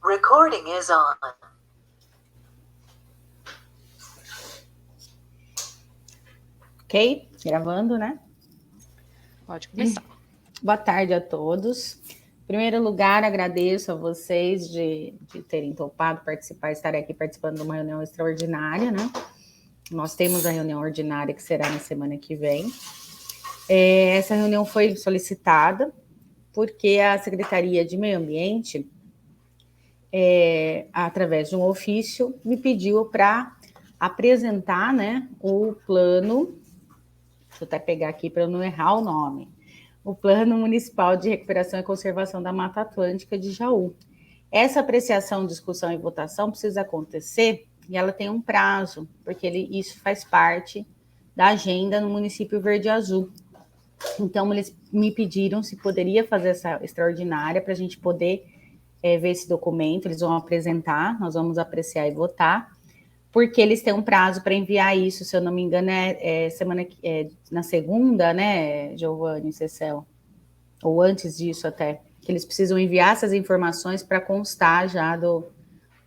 Recording is on. Ok? Gravando, né? Pode começar. Boa tarde a todos. Em primeiro lugar, agradeço a vocês de terem topado participar, estarem aqui participando de uma reunião extraordinária, né? Nós temos a reunião ordinária que será na semana que vem. Essa reunião foi solicitada porque a Secretaria de Meio Ambiente, através de um ofício, me pediu para apresentar, né, o plano. Deixa eu até pegar aqui para eu não errar o nome. O Plano Municipal de Recuperação e Conservação da Mata Atlântica de Jaú. Essa apreciação, discussão e votação precisa acontecer e ela tem um prazo, porque isso faz parte da agenda no município Verde e Azul. Então, eles me pediram se poderia fazer essa extraordinária para a gente poder ver esse documento. Eles vão apresentar, nós vamos apreciar e votar, porque eles têm um prazo para enviar isso, se eu não me engano, na segunda, né, Giovanni, Cecel? Ou antes disso até, que eles precisam enviar essas informações para constar já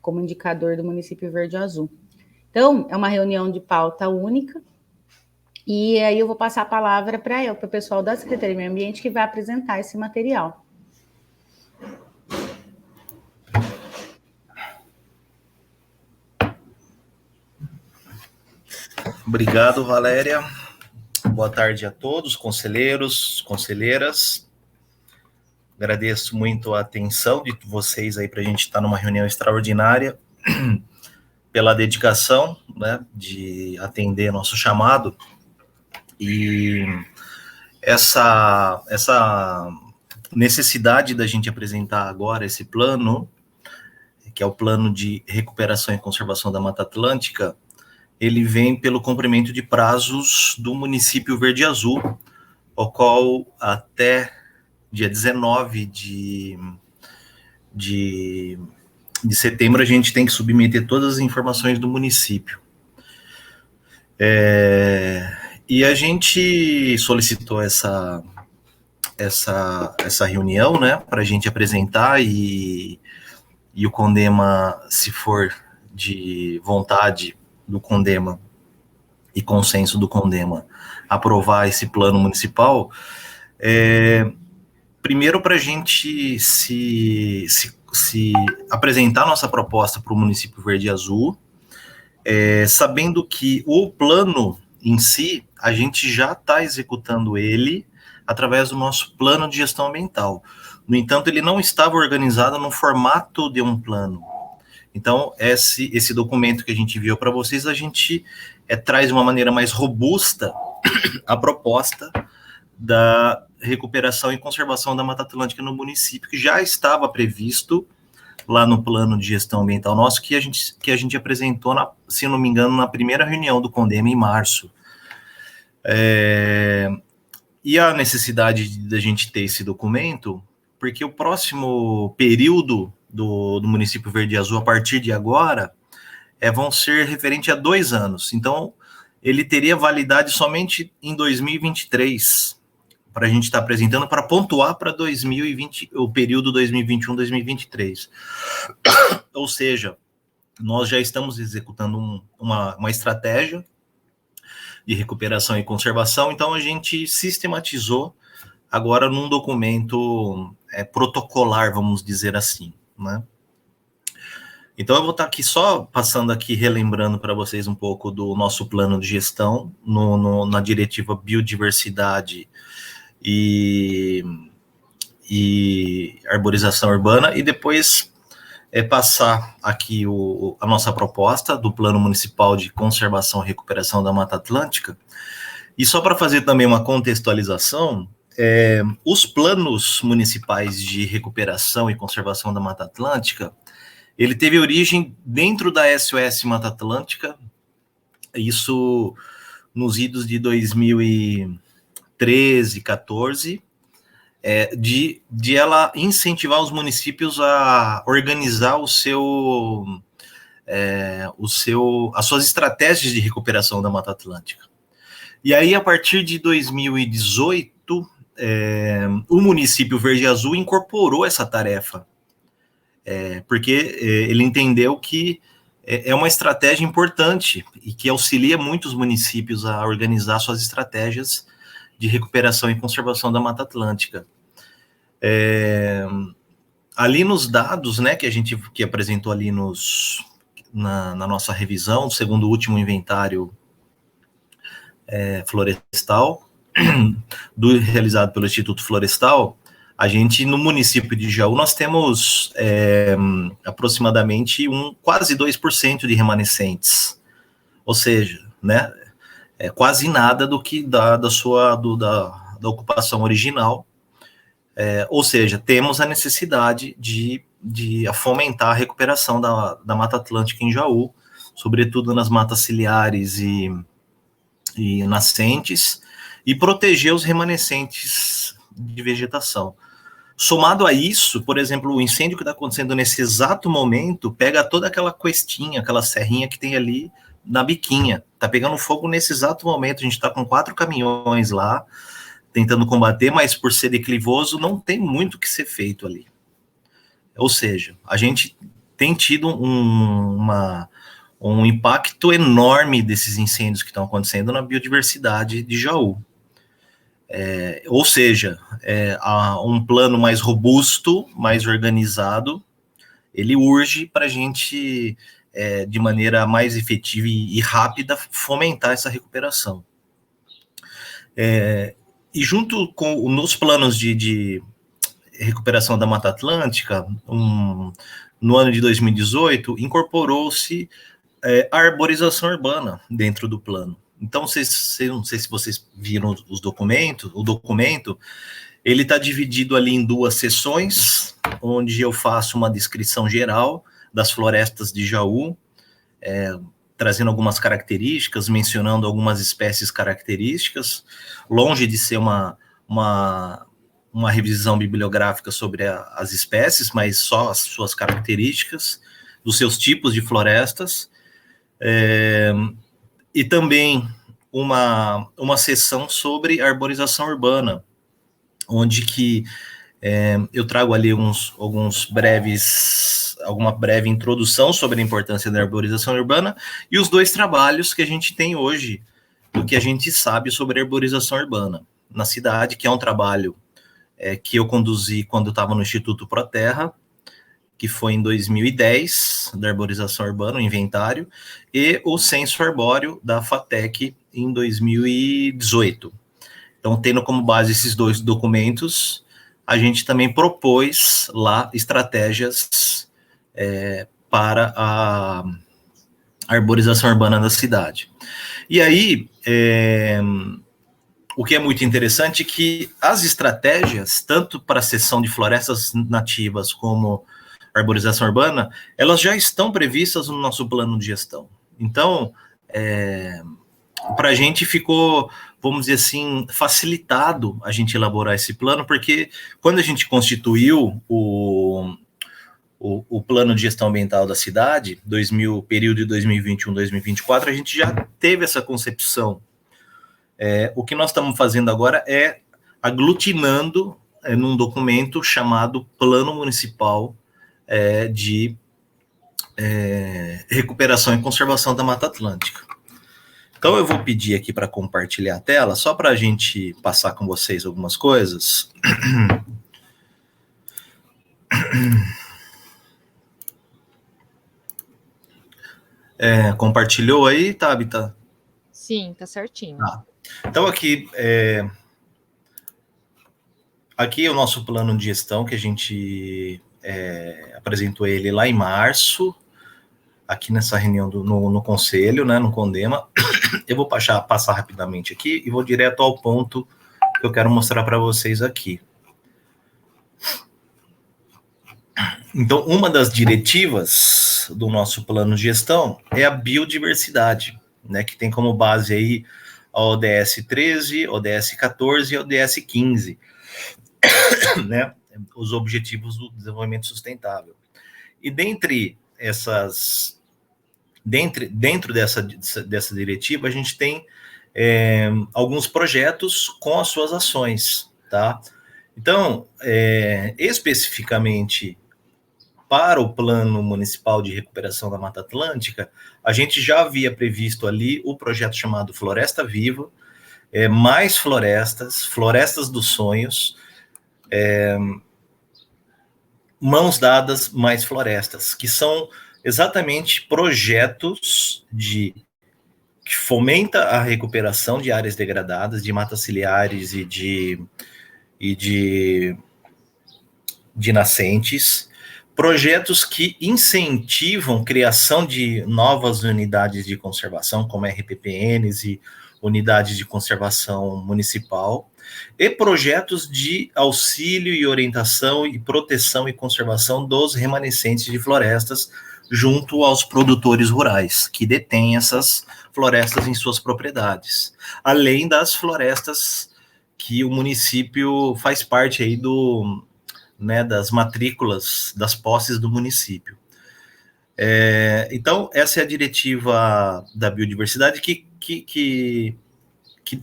como indicador do município Verde e Azul. Então, é uma reunião de pauta única, e aí eu vou passar a palavra para o pessoal da Secretaria de Meio Ambiente, que vai apresentar esse material. Obrigado, Valéria. Boa tarde a todos, conselheiros, conselheiras. Agradeço muito a atenção de vocês aí para a gente estar numa reunião extraordinária, pela dedicação, né, de atender nosso chamado. E essa necessidade da gente apresentar agora esse plano, que é o Plano de Recuperação e Conservação da Mata Atlântica, ele vem pelo cumprimento de prazos do município Verde e Azul, o qual até dia 19 de setembro a gente tem que submeter todas as informações do município. E a gente solicitou essa reunião, né, para a gente apresentar e o CONDEMA, se for de vontade do CONDEMA e consenso do CONDEMA, aprovar esse plano municipal, primeiro para a gente se apresentar nossa proposta para o município Verde e Azul, sabendo que o plano em si, a gente já está executando ele através do nosso plano de gestão ambiental. No entanto, ele não estava organizado no formato de um plano. Então, esse documento que a gente enviou para vocês, a gente traz de uma maneira mais robusta a proposta da recuperação e conservação da Mata Atlântica no município, que já estava previsto lá no plano de gestão ambiental nosso, que a gente apresentou, se não me engano, na primeira reunião do CONDEMA em março. E a necessidade da gente ter esse documento, porque o próximo período do município Verde e Azul, a partir de agora, vão ser referente a 2 anos. Então, ele teria validade somente em 2023, para a gente estar apresentando, para pontuar para 2020, o período 2021-2023. Ou seja, nós já estamos executando uma estratégia de recuperação e conservação, então a gente sistematizou agora num documento protocolar, vamos dizer assim, né? Então eu vou estar aqui só passando aqui, relembrando para vocês um pouco do nosso plano de gestão na diretiva biodiversidade e arborização urbana, e depois passar aqui a nossa proposta do Plano Municipal de Conservação e Recuperação da Mata Atlântica. E só para fazer também uma contextualização, os planos municipais de recuperação e conservação da Mata Atlântica, ele teve origem dentro da SOS Mata Atlântica, isso nos idos de 2013, 14, de ela incentivar os municípios a organizar as suas estratégias de recuperação da Mata Atlântica. E aí, a partir de 2018, o município Verde e Azul incorporou essa tarefa. porque ele entendeu que é uma estratégia importante e que auxilia muitos municípios a organizar suas estratégias de recuperação e conservação da Mata Atlântica. Ali nos dados, né, que apresentou ali na nossa revisão, segundo o último inventário florestal, realizado pelo Instituto Florestal, a gente, no município de Jaú, nós temos aproximadamente quase 2% de remanescentes, ou seja, né, quase nada do que da ocupação original, ou seja, temos a necessidade de fomentar a recuperação da Mata Atlântica em Jaú, sobretudo nas matas ciliares e nascentes, e proteger os remanescentes de vegetação. Somado a isso, por exemplo, o incêndio que está acontecendo nesse exato momento pega toda aquela questinha, aquela serrinha que tem ali na biquinha. Está pegando fogo nesse exato momento. A gente está com 4 caminhões lá, tentando combater, mas por ser declivoso, não tem muito o que ser feito ali. Ou seja, a gente tem tido um impacto enorme desses incêndios que estão acontecendo na biodiversidade de Jaú. Ou seja, um plano mais robusto, mais organizado, ele urge para a gente, de maneira mais efetiva e rápida, fomentar essa recuperação. E junto nos planos de recuperação da Mata Atlântica, no ano de 2018, incorporou-se a arborização urbana dentro do plano. Então, não sei se vocês viram o documento, ele está dividido ali em 2 seções, onde eu faço uma descrição geral das florestas de Jaú, trazendo algumas características, mencionando algumas espécies características, longe de ser uma revisão bibliográfica sobre as espécies, mas só as suas características, dos seus tipos de florestas, e também uma seção sobre arborização urbana, onde que eu trago ali alguma breve introdução sobre a importância da arborização urbana e os 2 trabalhos que a gente tem hoje, do que a gente sabe sobre a arborização urbana na cidade, que é um trabalho que eu conduzi quando eu estava no Instituto Proterra, que foi em 2010, da arborização urbana, o inventário, e o censo arbóreo da FATEC em 2018. Então, tendo como base esses 2 documentos, a gente também propôs lá estratégias para a arborização urbana da cidade. E aí, o que é muito interessante é que as estratégias, tanto para a seção de florestas nativas como arborização urbana, elas já estão previstas no nosso plano de gestão. Então, para a gente ficou, vamos dizer assim, facilitado a gente elaborar esse plano, porque quando a gente constituiu o plano de gestão ambiental da cidade, período de 2021-2024, a gente já teve essa concepção. O que nós estamos fazendo agora é aglutinando num documento chamado Plano Municipal de recuperação e conservação da Mata Atlântica. Então, eu vou pedir aqui para compartilhar a tela, só para a gente passar com vocês algumas coisas. Compartilhou aí, Tabita? Sim, tá certinho. Então, aqui é o nosso plano de gestão, que a gente apresentou ele lá em março, aqui nessa reunião no Conselho, né, no Condema. Eu vou passar rapidamente aqui e vou direto ao ponto que eu quero mostrar para vocês aqui. Então, uma das diretivas do nosso plano de gestão é a biodiversidade, né, que tem como base aí a ODS 13, ODS 14 e ODS 15, né, os Objetivos do Desenvolvimento Sustentável. E dentro dessa diretiva, a gente tem alguns projetos com as suas ações, tá? Então, especificamente para o Plano Municipal de Recuperação da Mata Atlântica, a gente já havia previsto ali o projeto chamado Floresta Viva, mais florestas, florestas dos sonhos, mãos dadas, mais florestas, que são exatamente projetos que fomenta a recuperação de áreas degradadas, de matas ciliares e de nascentes, projetos que incentivam criação de novas unidades de conservação, como RPPNs e unidades de conservação municipal, e projetos de auxílio e orientação e proteção e conservação dos remanescentes de florestas junto aos produtores rurais, que detêm essas florestas em suas propriedades, além das florestas que o município faz parte aí das matrículas, das posses do município. Então, essa é a diretiva da biodiversidade que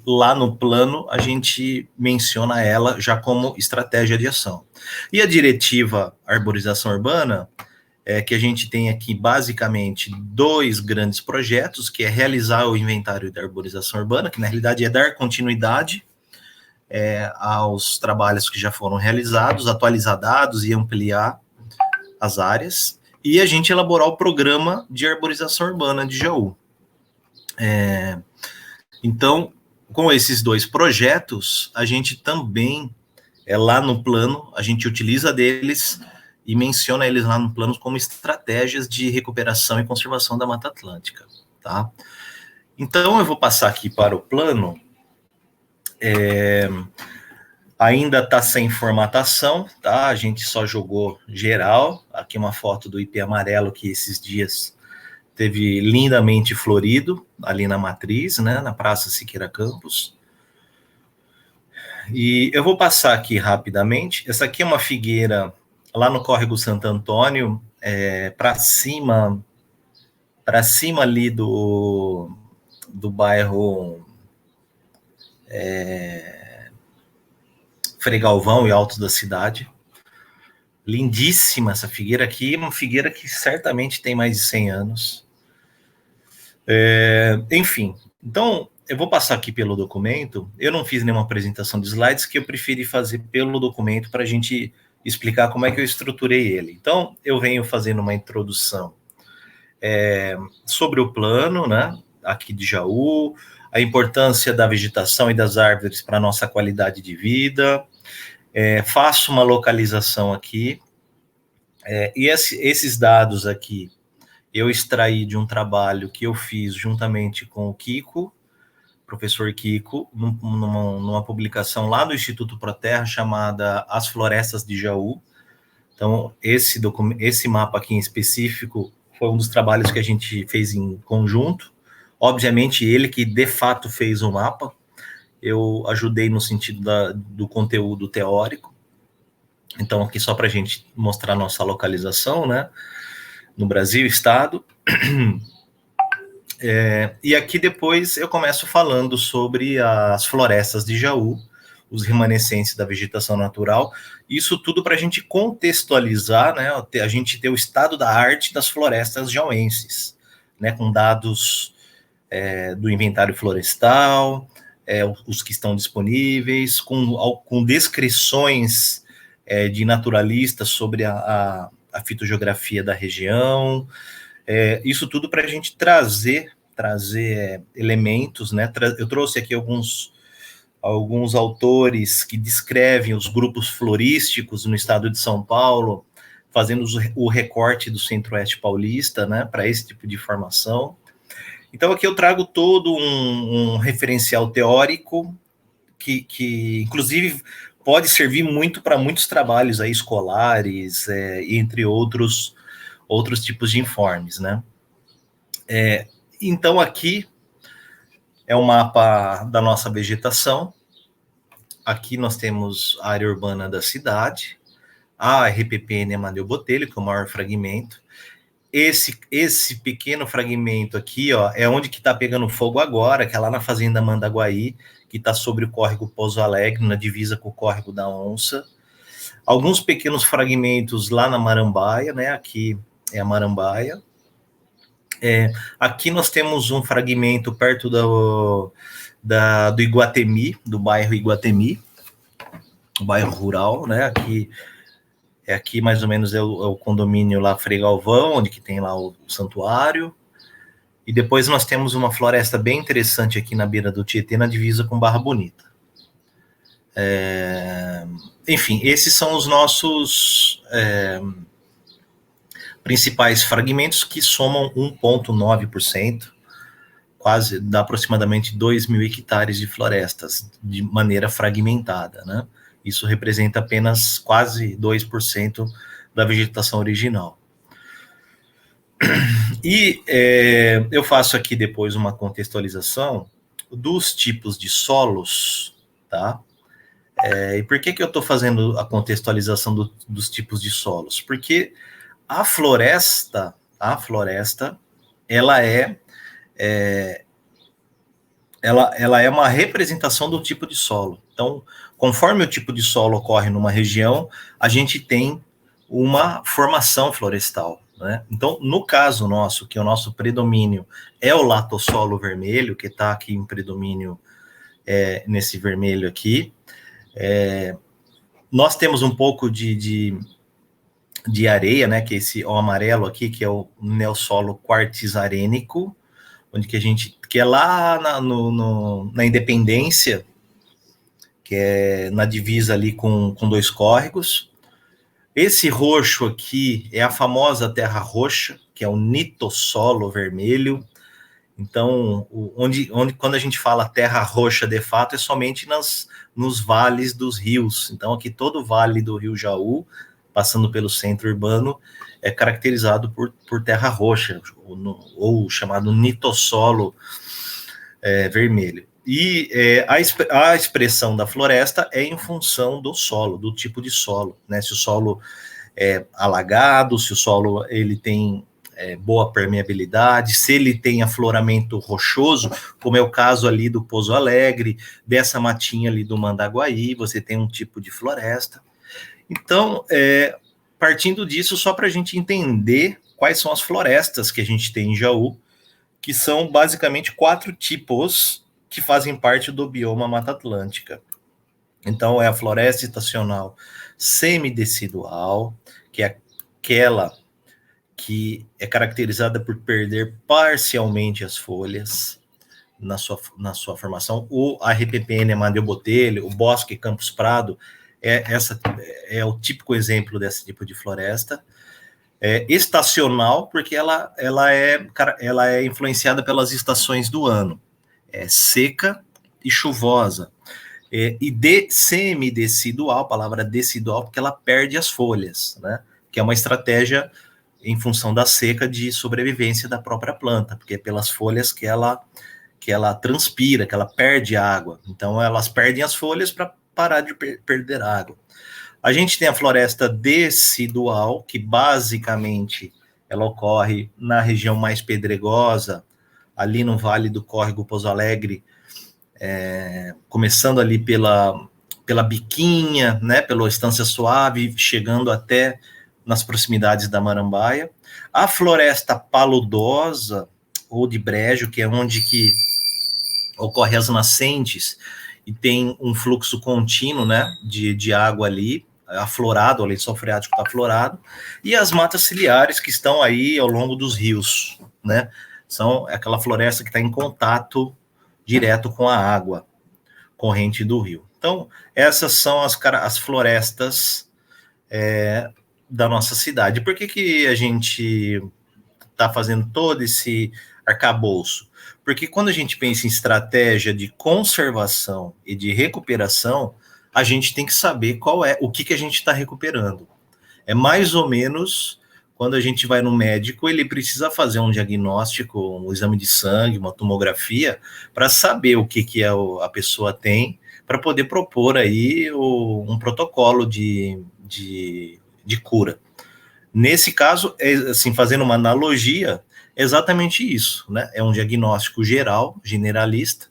lá no plano a gente menciona ela já como estratégia de ação. E a diretiva arborização urbana, que a gente tem aqui basicamente 2 grandes projetos, que é realizar o inventário da arborização urbana, que na realidade é dar continuidade aos trabalhos que já foram realizados, atualizar dados e ampliar as áreas, e a gente elaborar o programa de arborização urbana de Jaú. Então, com esses 2 projetos, a gente também, lá no plano, a gente utiliza deles e menciona eles lá no plano como estratégias de recuperação e conservação da Mata Atlântica, tá? Então, eu vou passar aqui para o plano. Ainda está sem formatação, tá? A gente só jogou geral. Aqui uma foto do ipê amarelo que esses dias teve lindamente florido, ali na Matriz, né, na Praça Siqueira Campos. E eu vou passar aqui rapidamente. Essa aqui é uma figueira lá no Córrego Santo Antônio, para cima ali do bairro Frei Galvão e Altos da Cidade. Lindíssima essa figueira aqui, uma figueira que certamente tem mais de 100 anos. Enfim, então eu vou passar aqui pelo documento. Eu não fiz nenhuma apresentação de slides, que eu preferi fazer pelo documento para a gente explicar como é que eu estruturei ele. Então, eu venho fazendo uma introdução sobre o plano, né, aqui de Jaú, a importância da vegetação e das árvores para a nossa qualidade de vida, faço uma localização aqui, e esses dados aqui eu extraí de um trabalho que eu fiz juntamente com o Kiko, professor Kiko, numa publicação lá do Instituto Proterra, chamada As Florestas de Jaú. Então, esse mapa aqui em específico foi um dos trabalhos que a gente fez em conjunto. Obviamente, ele que de fato fez o mapa, eu ajudei no sentido do conteúdo teórico. Então, aqui só para a gente mostrar a nossa localização, né, no Brasil, estado. E aqui depois eu começo falando sobre as florestas de Jaú, os remanescentes da vegetação natural, isso tudo para a gente contextualizar, né, a gente ter o estado da arte das florestas jauenses, né, com dados do inventário florestal, os que estão disponíveis, com descrições de naturalistas sobre a fitogeografia da região, isso tudo para a gente trazer elementos, né? Eu trouxe aqui alguns autores que descrevem os grupos florísticos no estado de São Paulo, fazendo o recorte do Centro-Oeste paulista, né, para esse tipo de formação. Então, aqui eu trago todo um referencial teórico que inclusive, pode servir muito para muitos trabalhos aí escolares, entre outros tipos de informes, né? Então, aqui é o mapa da nossa vegetação. Aqui nós temos a área urbana da cidade, a RPPN Amadeu Botelho, que é o maior fragmento. Esse pequeno fragmento aqui, ó, é onde que está pegando fogo agora, que é lá na Fazenda Mandaguaí, que está sobre o córrego Pouso Alegre, na divisa com o córrego da Onça. alguns pequenos fragmentos lá na Marambaia, né? Aqui é a Marambaia. Aqui nós temos um fragmento perto do Iguatemi, do bairro Iguatemi, o bairro rural, né? Aqui mais ou menos é o condomínio lá Frei Galvão, onde que tem lá o santuário. E depois nós temos uma floresta bem interessante aqui na beira do Tietê, na divisa com Barra Bonita. Enfim, esses são os nossos principais fragmentos, que somam 1,9%, quase, dá aproximadamente 2.000 hectares de florestas, de maneira fragmentada, né? Isso representa apenas quase 2% da vegetação original. E eu faço aqui depois uma contextualização dos tipos de solos, tá? E por que eu estou fazendo a contextualização dos tipos de solos? Porque a floresta, ela é uma representação do tipo de solo. Então, conforme o tipo de solo ocorre numa região, a gente tem uma formação florestal, né? Então, no caso nosso, que o nosso predomínio é o latossolo vermelho, que está aqui em predomínio nesse vermelho aqui, nós temos um pouco de areia, né? Que é o amarelo aqui, que é o neossolo quartzarênico, que é lá na Independência, que é na divisa ali com dois córregos. Esse roxo aqui é a famosa terra roxa, que é o nitossolo vermelho. Então, quando a gente fala terra roxa de fato, é somente nos vales dos rios. Então, aqui todo o vale do Rio Jaú, passando pelo centro urbano, é caracterizado por terra roxa, ou chamado nitossolo vermelho. E a expressão da floresta é em função do solo, do tipo de solo, né? Se o solo é alagado, se o solo ele tem boa permeabilidade, se ele tem afloramento rochoso, como é o caso ali do Pouso Alegre, dessa matinha ali do Mandaguaí, você tem um tipo de floresta. Então, partindo disso, só para a gente entender quais são as florestas que a gente tem em Jaú, que são basicamente 4 tipos que fazem parte do bioma Mata Atlântica. Então, é a floresta estacional semidecidual, que é aquela que é caracterizada por perder parcialmente as folhas na sua formação. A RPPN Amadeu Botelho, o Bosque Campos Prado, é o típico exemplo desse tipo de floresta. Estacional, porque ela é influenciada pelas estações do ano. Seca e chuvosa. E semidecidual, a palavra decidual, porque ela perde as folhas, né? Que é uma estratégia em função da seca de sobrevivência da própria planta, porque é pelas folhas que ela transpira, que ela perde água. Então, elas perdem as folhas para parar de perder água. A gente tem a floresta decidual, que basicamente ela ocorre na região mais pedregosa, ali no Vale do Córrego Pouso Alegre, começando ali pela Biquinha, né, pela Estância Suave, chegando até nas proximidades da Marambaia. A floresta paludosa, ou de brejo, que é onde que ocorre as nascentes, e tem um fluxo contínuo, né, de água ali, aflorado, o lençol freático está aflorado, e as matas ciliares que estão aí ao longo dos rios, né, são aquela floresta que está em contato direto com a água corrente do rio. Então, essas são as florestas da nossa cidade. Por que a gente está fazendo todo esse arcabouço? Porque quando a gente pensa em estratégia de conservação e de recuperação, a gente tem que saber o que a gente está recuperando. É mais ou menos quando a gente vai no médico, ele precisa fazer um diagnóstico, um exame de sangue, uma tomografia, para saber o que a pessoa tem, para poder propor aí um protocolo de cura. Nesse caso, assim, fazendo uma analogia, é exatamente isso, né? É um diagnóstico geral, generalista,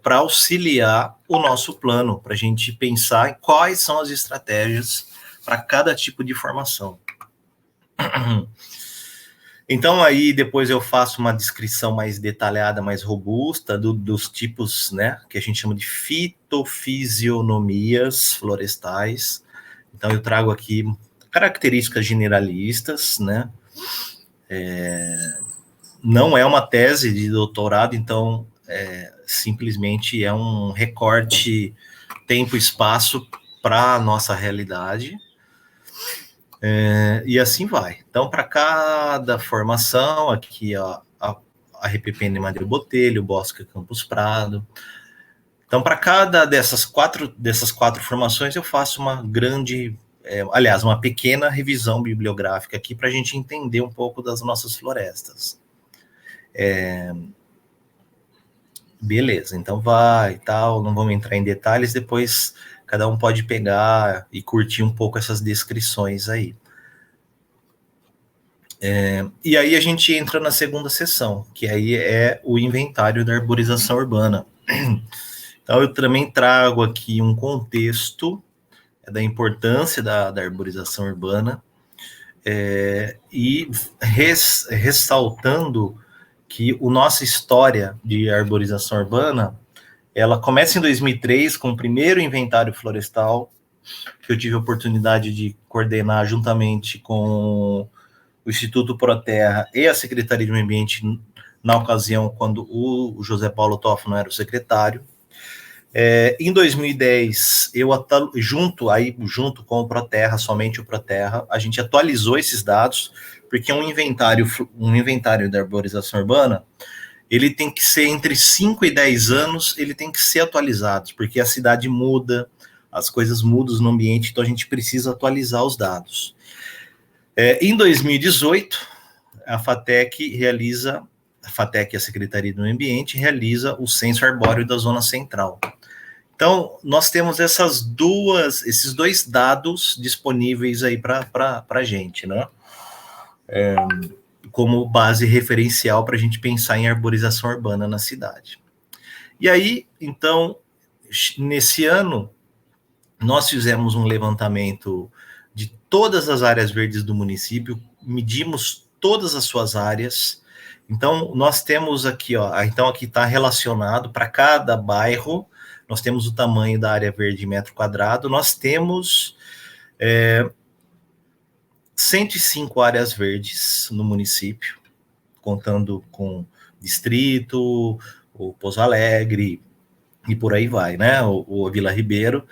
para auxiliar o nosso plano, para a gente pensar em quais são as estratégias para cada tipo de formação. Então, aí depois eu faço uma descrição mais detalhada, mais robusta dos tipos, né, que a gente chama de fitofisionomias florestais. Então, eu trago aqui características generalistas, né, não é uma tese de doutorado, então, simplesmente é um recorte tempo e espaço para a nossa realidade. E assim vai. Então, para cada formação, aqui ó, a RPPN Madre Botelho, Bosque Campos Prado. Então, para cada dessas quatro formações, eu faço uma grande, aliás, uma pequena revisão bibliográfica aqui para a gente entender um pouco das nossas florestas. Beleza, então vai e tal, não vamos entrar em detalhes, depois cada um pode pegar e curtir um pouco essas descrições aí. E aí a gente entra na segunda sessão, que aí é o inventário da arborização urbana. Então eu também trago aqui um contexto da importância da arborização urbana, e ressaltando que a nossa história de arborização urbana, ela começa em 2003 com o primeiro inventário florestal, que eu tive a oportunidade de coordenar juntamente com o Instituto Proterra e a Secretaria de Meio Ambiente, na ocasião, quando o José Paulo Toffano era o secretário. Em 2010, eu junto com o Proterra, somente o Proterra, a gente atualizou esses dados, porque um inventário da arborização urbana, ele tem que ser entre 5 e 10 anos, ele tem que ser atualizado, porque a cidade muda, as coisas mudam no ambiente, então a gente precisa atualizar os dados. Em 2018, a FATEC e a Secretaria do Meio Ambiente realiza o Censo Arbóreo da Zona Central. Então, nós temos esses dois dados disponíveis aí para a gente, né? Como base referencial para a gente pensar em arborização urbana na cidade. E aí, então, nesse ano, nós fizemos um levantamento de todas as áreas verdes do município, medimos todas as suas áreas. Então, nós temos aqui, ó, então aqui está relacionado para cada bairro, nós temos o tamanho da área verde em metro quadrado, nós temos 105 áreas verdes no município, contando com distrito, o Pouso Alegre, e por aí vai, né? O Vila Ribeiro,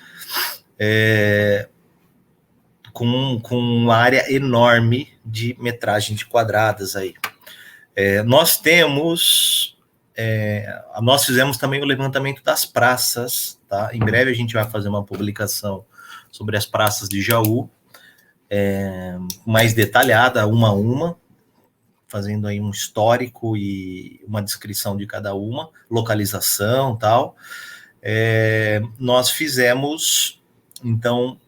com uma área enorme de metragem de quadradas aí. Nós fizemos também o levantamento das praças, tá? Em breve a gente vai fazer uma publicação sobre as praças de Jaú, mais detalhada, uma a uma, fazendo aí um histórico e uma descrição de cada uma, localização e tal. Nós fizemos, então,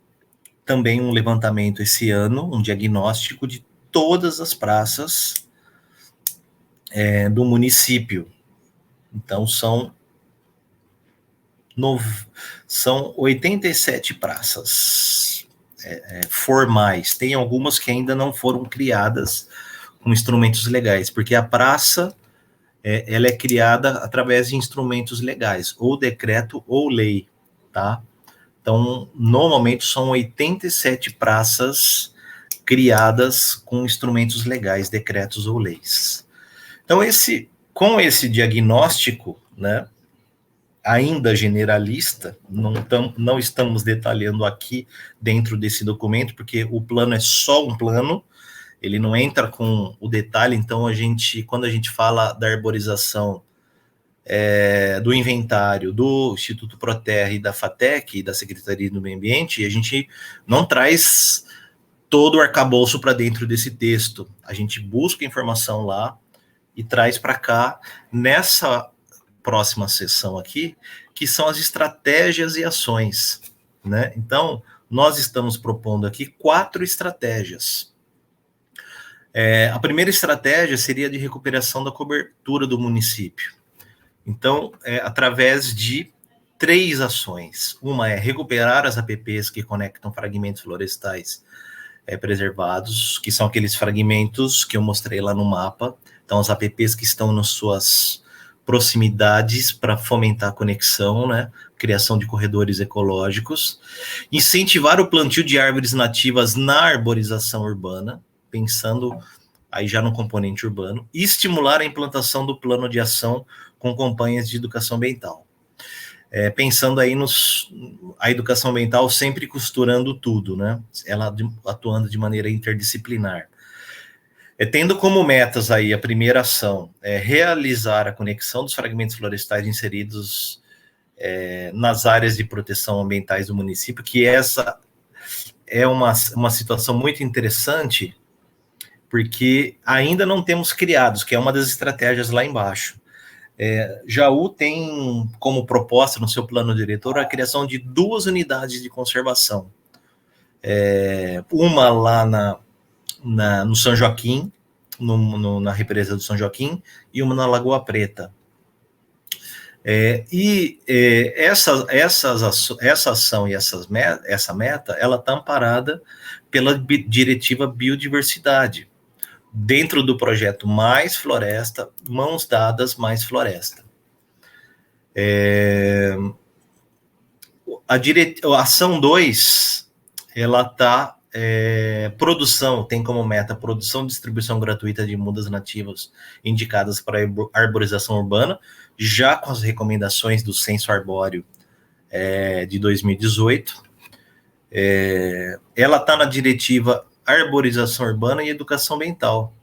também um levantamento esse ano, um diagnóstico de todas as praças do município. Então, são 87 praças formais. Tem algumas que ainda não foram criadas com instrumentos legais, porque a praça ela é criada através de instrumentos legais, ou decreto ou lei, tá? Então, normalmente são 87 praças criadas com instrumentos legais, decretos ou leis. Então, com esse diagnóstico, né, ainda generalista, não estamos detalhando aqui dentro desse documento, porque o plano é só um plano, ele não entra com o detalhe. Então, quando a gente fala da arborização, do inventário do Instituto Proterra e da FATEC, e da Secretaria do Meio Ambiente, a gente não traz todo o arcabouço para dentro desse texto. A gente busca informação lá e traz para cá, nessa próxima sessão aqui, que são as estratégias e ações, né? Então, nós estamos propondo aqui 4 estratégias. A primeira estratégia seria de recuperação da cobertura do município. Então, através de 3 ações. Uma é recuperar as APPs que conectam fragmentos florestais preservados, que são aqueles fragmentos que eu mostrei lá no mapa. Então, as APPs que estão nas suas proximidades para fomentar a conexão, né? Criação de corredores ecológicos. Incentivar o plantio de árvores nativas na arborização urbana, pensando aí já no componente urbano, e estimular a implantação do plano de ação com campanhas de educação ambiental. Pensando aí a educação ambiental sempre costurando tudo, né? Ela atuando de maneira interdisciplinar. Tendo como metas aí a primeira ação, realizar a conexão dos fragmentos florestais inseridos nas áreas de proteção ambientais do município, que essa é uma situação muito interessante, porque ainda não temos criados, que é uma das estratégias lá embaixo. Jaú tem como proposta no seu plano diretor a criação de 2 unidades de conservação. Uma lá no São Joaquim, na represa do São Joaquim, e uma na Lagoa Preta. Essa ação e essa meta, ela está amparada pela diretiva Biodiversidade, dentro do projeto Mais Floresta, Mãos Dadas Mais Floresta. A ação 2, ela está tem como meta produção e distribuição gratuita de mudas nativas indicadas para arborização urbana, já com as recomendações do Censo Arbóreo de 2018. Ela está na diretiva Arborização Urbana e Educação Ambiental,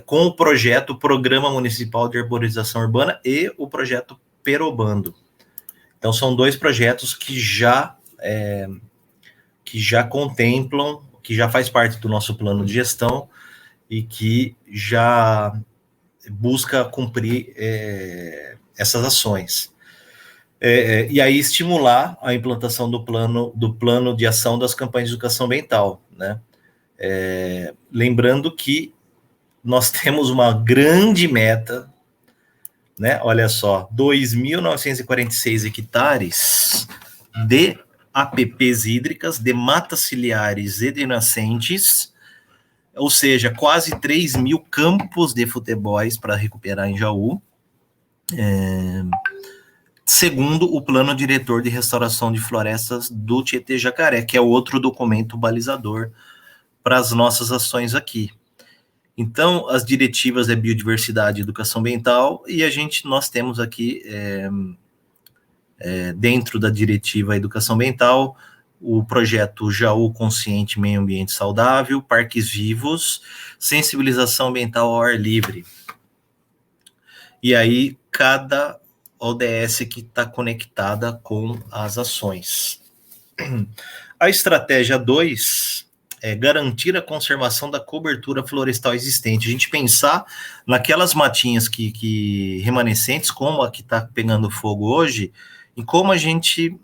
com o projeto Programa Municipal de Arborização Urbana e o projeto Perobando. Então, são 2 projetos que já contemplam, que já faz parte do nosso plano de gestão e que já busca cumprir essas ações. E aí estimular a implantação do plano de ação das campanhas de educação ambiental, né? Lembrando que nós temos uma grande meta, né? Olha só, 2.946 hectares de APPs hídricas, de matas ciliares e de nascentes, ou seja, quase 3.000 campos de futebols para recuperar em Jaú, segundo o Plano Diretor de Restauração de Florestas do Tietê-Jacaré, que é outro documento balizador para as nossas ações aqui. Então, as diretivas é biodiversidade e educação ambiental, e nós temos aqui, dentro da diretiva educação ambiental, o projeto Jaú Consciente Meio Ambiente Saudável, Parques Vivos, sensibilização ambiental ao ar livre. E aí, cada ODS que está conectada com as ações. A estratégia 2 é garantir a conservação da cobertura florestal existente. A gente pensar naquelas matinhas que remanescentes, como a que está pegando fogo hoje, e como a gente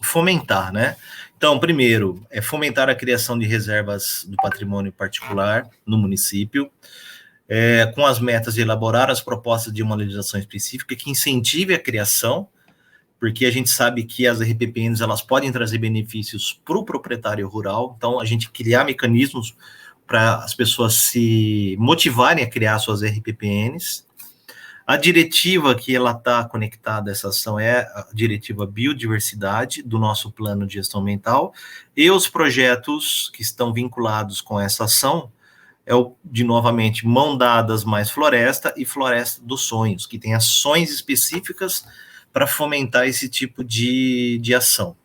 fomentar, né? Então, primeiro, fomentar a criação de reservas do patrimônio particular no município, com as metas de elaborar as propostas de uma legislação específica que incentive a criação, porque a gente sabe que as RPPNs elas podem trazer benefícios para o proprietário rural, então a gente criar mecanismos para as pessoas se motivarem a criar suas RPPNs. A diretiva que ela está conectada a essa ação é a diretiva Biodiversidade do nosso plano de gestão ambiental, e os projetos que estão vinculados com essa ação novamente, Mão Dadas Mais Floresta e Floresta dos Sonhos, que tem ações específicas para fomentar esse tipo de ação.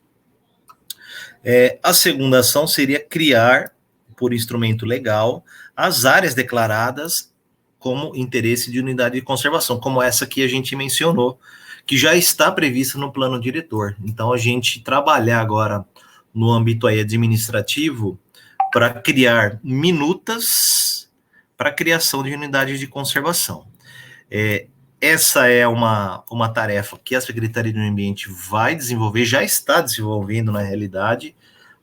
A segunda ação seria criar, por instrumento legal, as áreas declaradas como interesse de unidade de conservação, como essa que a gente mencionou, que já está prevista no plano diretor. Então, a gente trabalhar agora no âmbito aí administrativo para criar minutas para a criação de unidades de conservação. Essa é uma tarefa que a Secretaria do Meio Ambiente vai desenvolver, já está desenvolvendo na realidade.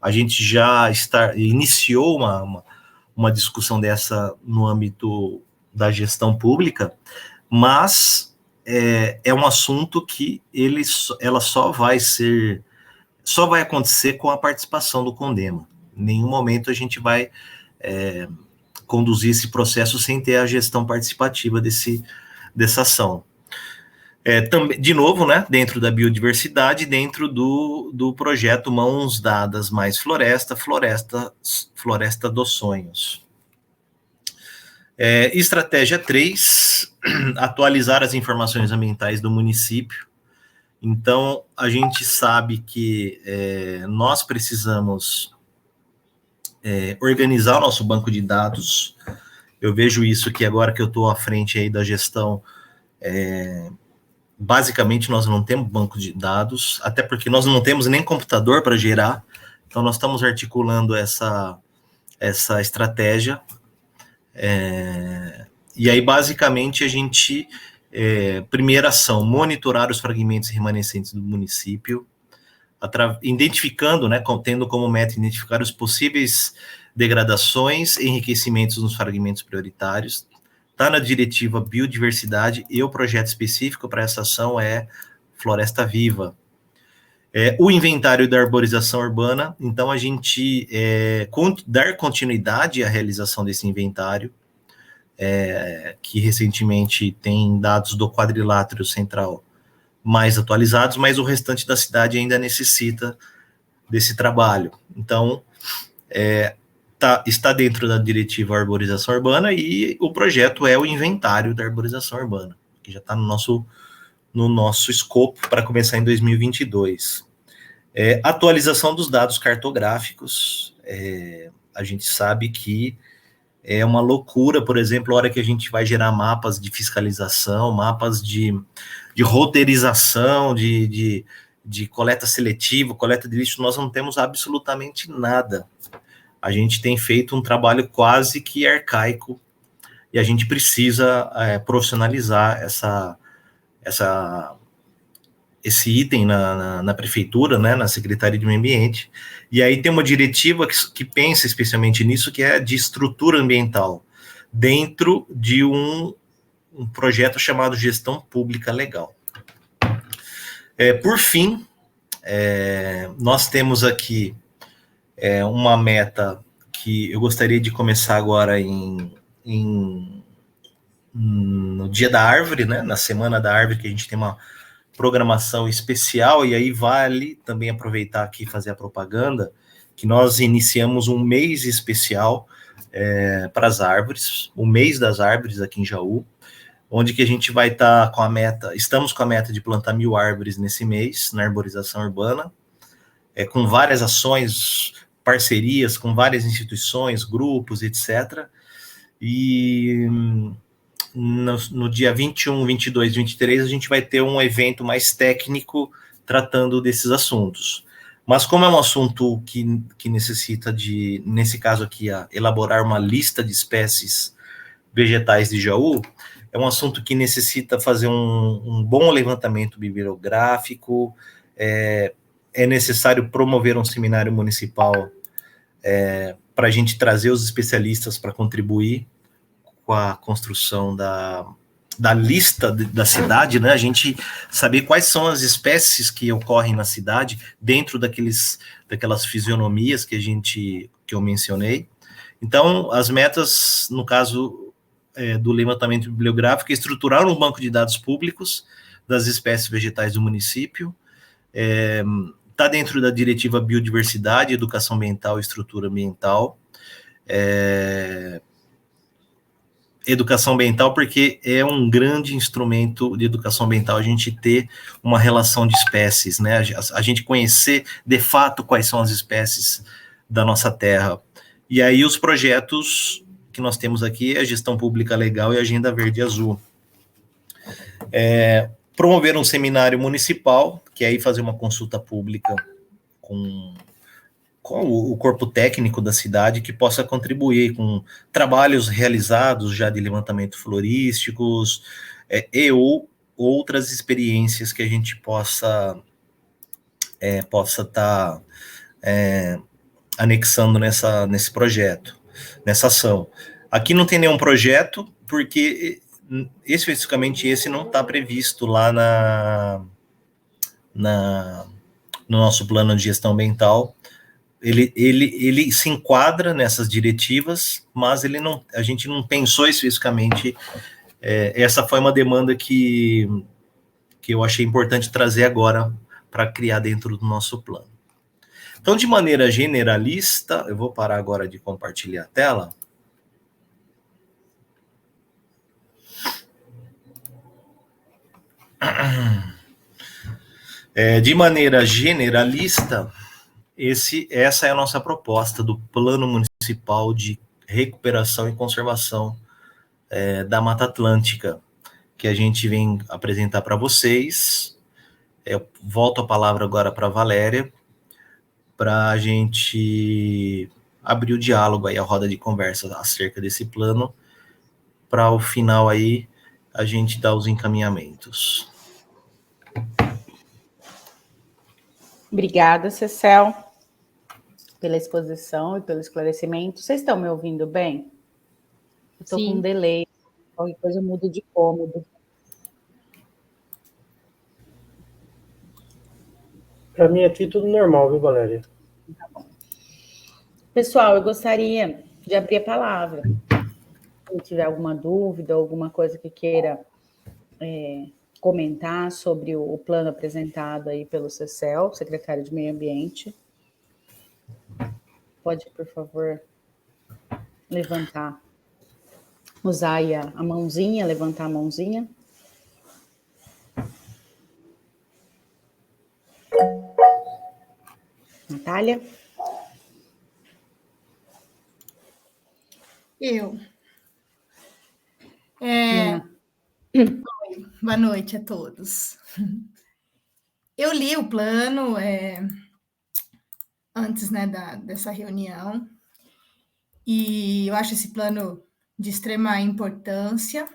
A gente já iniciou uma discussão dessa no âmbito da gestão pública, mas é um assunto que ela só vai acontecer com a participação do Condema. Em nenhum momento a gente vai conduzir esse processo sem ter a gestão participativa dessa ação. Também, de novo, né, dentro da biodiversidade, dentro do projeto Mãos Dadas Mais Floresta, Floresta dos Sonhos. Estratégia 3, atualizar as informações ambientais do município. Então, a gente sabe que nós precisamos organizar o nosso banco de dados. Eu vejo isso que agora que eu estou à frente aí da gestão, basicamente nós não temos banco de dados, até porque nós não temos nem computador para gerar, então nós estamos articulando essa estratégia. E aí, basicamente, a gente, primeira ação, monitorar os fragmentos remanescentes do município, identificando, né, tendo como meta identificar os possíveis degradações e enriquecimentos nos fragmentos prioritários. Está na diretiva Biodiversidade, e o projeto específico para essa ação é Floresta Viva. O inventário da arborização urbana, então a gente dar continuidade à realização desse inventário, que recentemente tem dados do quadrilátero central mais atualizados, mas o restante da cidade ainda necessita desse trabalho. Então, está dentro da diretiva Arborização Urbana, e o projeto é o inventário da arborização urbana, que já está no nosso escopo para começar em 2022. Atualização dos dados cartográficos. A gente sabe que é uma loucura, por exemplo, a hora que a gente vai gerar mapas de fiscalização, mapas de roteirização, de coleta seletiva, coleta de lixo, nós não temos absolutamente nada. A gente tem feito um trabalho quase que arcaico, e a gente precisa profissionalizar esse item na prefeitura, né, na Secretaria de Meio Ambiente. E aí tem uma diretiva que pensa especialmente nisso, que é de estrutura ambiental, dentro de um projeto chamado Gestão Pública Legal. Por fim, nós temos aqui uma meta que eu gostaria de começar agora no Dia da Árvore, né, na Semana da Árvore, que a gente tem uma programação especial, e aí vale também aproveitar aqui e fazer a propaganda, que nós iniciamos um mês especial para as árvores, o mês das árvores aqui em Jaú, onde que a gente vai estar estamos com a meta de plantar 1.000 árvores nesse mês, na arborização urbana, com várias ações, parcerias com várias instituições, grupos, etc. E no dia 21, 22, 23, a gente vai ter um evento mais técnico tratando desses assuntos. Mas como é um assunto que necessita nesse caso aqui, elaborar uma lista de espécies vegetais de Jaú, é um assunto que necessita fazer um bom levantamento bibliográfico, é necessário promover um seminário municipal para a gente trazer os especialistas para contribuir com a construção da lista da cidade, né? A gente saber quais são as espécies que ocorrem na cidade, dentro daquelas fisionomias que eu mencionei. Então, as metas, no caso do levantamento bibliográfico, é estruturar um banco de dados públicos das espécies vegetais do município, está dentro da diretiva Biodiversidade, Educação Ambiental e Estrutura Ambiental. Educação ambiental, porque é um grande instrumento de educação ambiental a gente ter uma relação de espécies, né? A gente conhecer de fato quais são as espécies da nossa terra. E aí os projetos que nós temos aqui é a Gestão Pública Legal e a Agenda Verde e Azul. Promover um seminário municipal, que é aí fazer uma consulta pública com o corpo técnico da cidade, que possa contribuir com trabalhos realizados já de levantamento florísticos, ou outras experiências que a gente possa estar anexando nesse projeto, nessa ação. Aqui não tem nenhum projeto, porque especificamente esse não está previsto lá no nosso plano de gestão ambiental. Ele se enquadra nessas diretivas, mas a gente não pensou especificamente. Essa foi uma demanda que eu achei importante trazer agora para criar dentro do nosso plano. Então, de maneira generalista, eu vou parar agora de compartilhar a tela. De maneira generalista, essa é a nossa proposta do Plano Municipal de Recuperação e Conservação da Mata Atlântica, que a gente vem apresentar para vocês. Eu volto a palavra agora para a Valéria, para a gente abrir o diálogo aí, a roda de conversa acerca desse plano, para o final aí a gente dar os encaminhamentos. Obrigada, Cecel, pela exposição e pelo esclarecimento. Vocês estão me ouvindo bem? Eu estou com um delay, qualquer coisa eu mudo de cômodo. Para mim aqui tudo normal, viu, Valéria? Tá bom. Pessoal, eu gostaria de abrir a palavra. Se tiver alguma dúvida, alguma coisa que queira comentar sobre o plano apresentado aí pelo Cecel, secretário de Meio Ambiente. Pode, por favor, levantar, usar aí a mãozinha, levantar a mãozinha. Natália? Eu. Boa noite a todos. Eu li o plano antes, né, dessa reunião, e eu acho esse plano de extrema importância,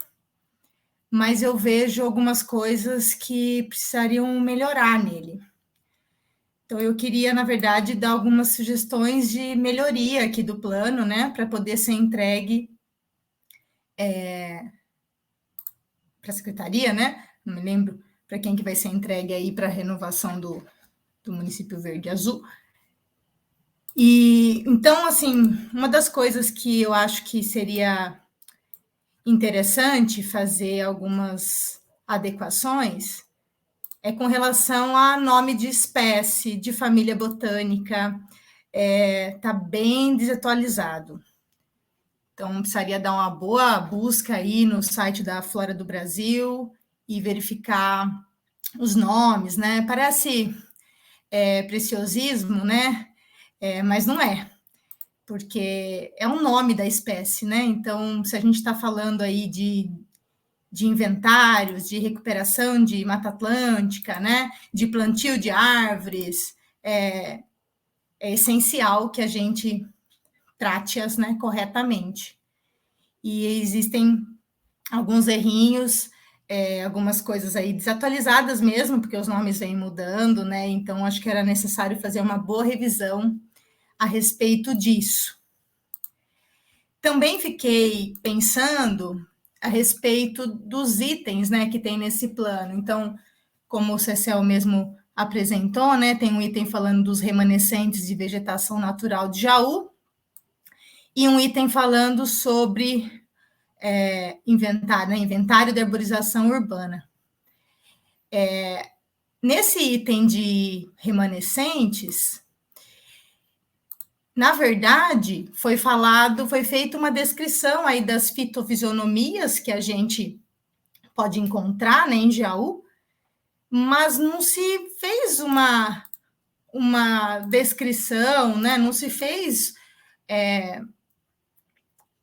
mas eu vejo algumas coisas que precisariam melhorar nele. Então, eu queria, na verdade, dar algumas sugestões de melhoria aqui do plano, né, para poder ser entregue para a secretaria, né? Não me lembro para quem que vai ser entregue aí para a renovação do município Verde Azul. E então, assim, uma das coisas que eu acho que seria interessante fazer algumas adequações é com relação a nome de espécie, de família botânica, está bem desatualizado. Então, precisaria dar uma boa busca aí no site da Flora do Brasil e verificar os nomes, né? Parece preciosismo, né? Mas não é, porque é um nome da espécie, né? Então, se a gente está falando aí de inventários, de recuperação de Mata Atlântica, né? De plantio de árvores, é essencial que a gente trate-as, né, corretamente. E existem alguns errinhos, algumas coisas aí desatualizadas mesmo, porque os nomes vêm mudando, né? Então, acho que era necessário fazer uma boa revisão a respeito disso. Também fiquei pensando a respeito dos itens, né, que tem nesse plano. Então, como o Cecel mesmo apresentou, né, tem um item falando dos remanescentes de vegetação natural de Jaú, e um item falando sobre inventário de arborização urbana. Nesse item de remanescentes, na verdade, foi feita uma descrição aí das fitofisionomias que a gente pode encontrar, né, em Jaú, mas não se fez uma descrição, né, não se fez...